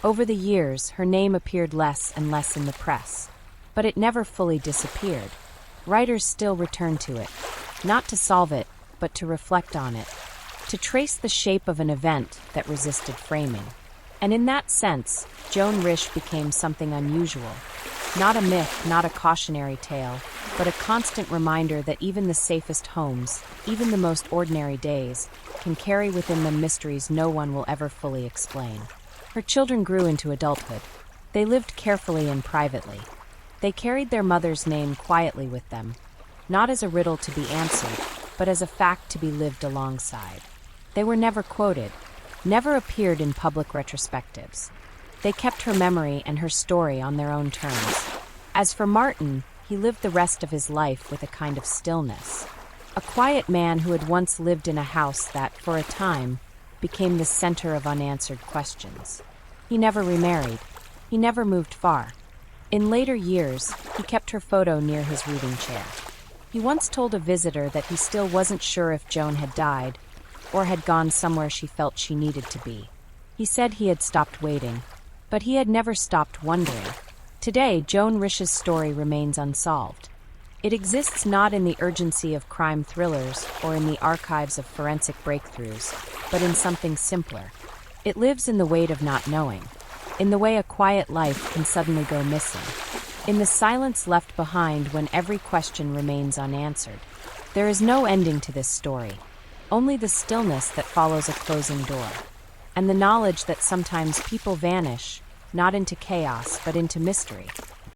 Speaker 1: Over the years, her name appeared less and less in the press. But it never fully disappeared. Writers still returned to it, not to solve it, but to reflect on it, to trace the shape of an event that resisted framing. And in that sense, Joan Risch became something unusual. Not a myth, not a cautionary tale, but a constant reminder that even the safest homes, even the most ordinary days, can carry within them mysteries no one will ever fully explain. Her children grew into adulthood. They lived carefully and privately. They carried their mother's name quietly with them, not as a riddle to be answered, but as a fact to be lived alongside. They were never quoted, never appeared in public retrospectives. They kept her memory and her story on their own terms. As for Martin, he lived the rest of his life with a kind of stillness. A quiet man who had once lived in a house that, for a time, became the center of unanswered questions. He never remarried. He never moved far. In later years, he kept her photo near his reading chair. He once told a visitor that he still wasn't sure if Joan had died, or had gone somewhere she felt she needed to be. He said he had stopped waiting, but he had never stopped wondering. Today, Joan Risch's story remains unsolved. It exists not in the urgency of crime thrillers or in the archives of forensic breakthroughs, but in something simpler. It lives in the weight of not knowing, in the way a quiet life can suddenly go missing, in the silence left behind when every question remains unanswered. There is no ending to this story, only the stillness that follows a closing door, and the knowledge that sometimes people vanish, not into chaos, but into mystery.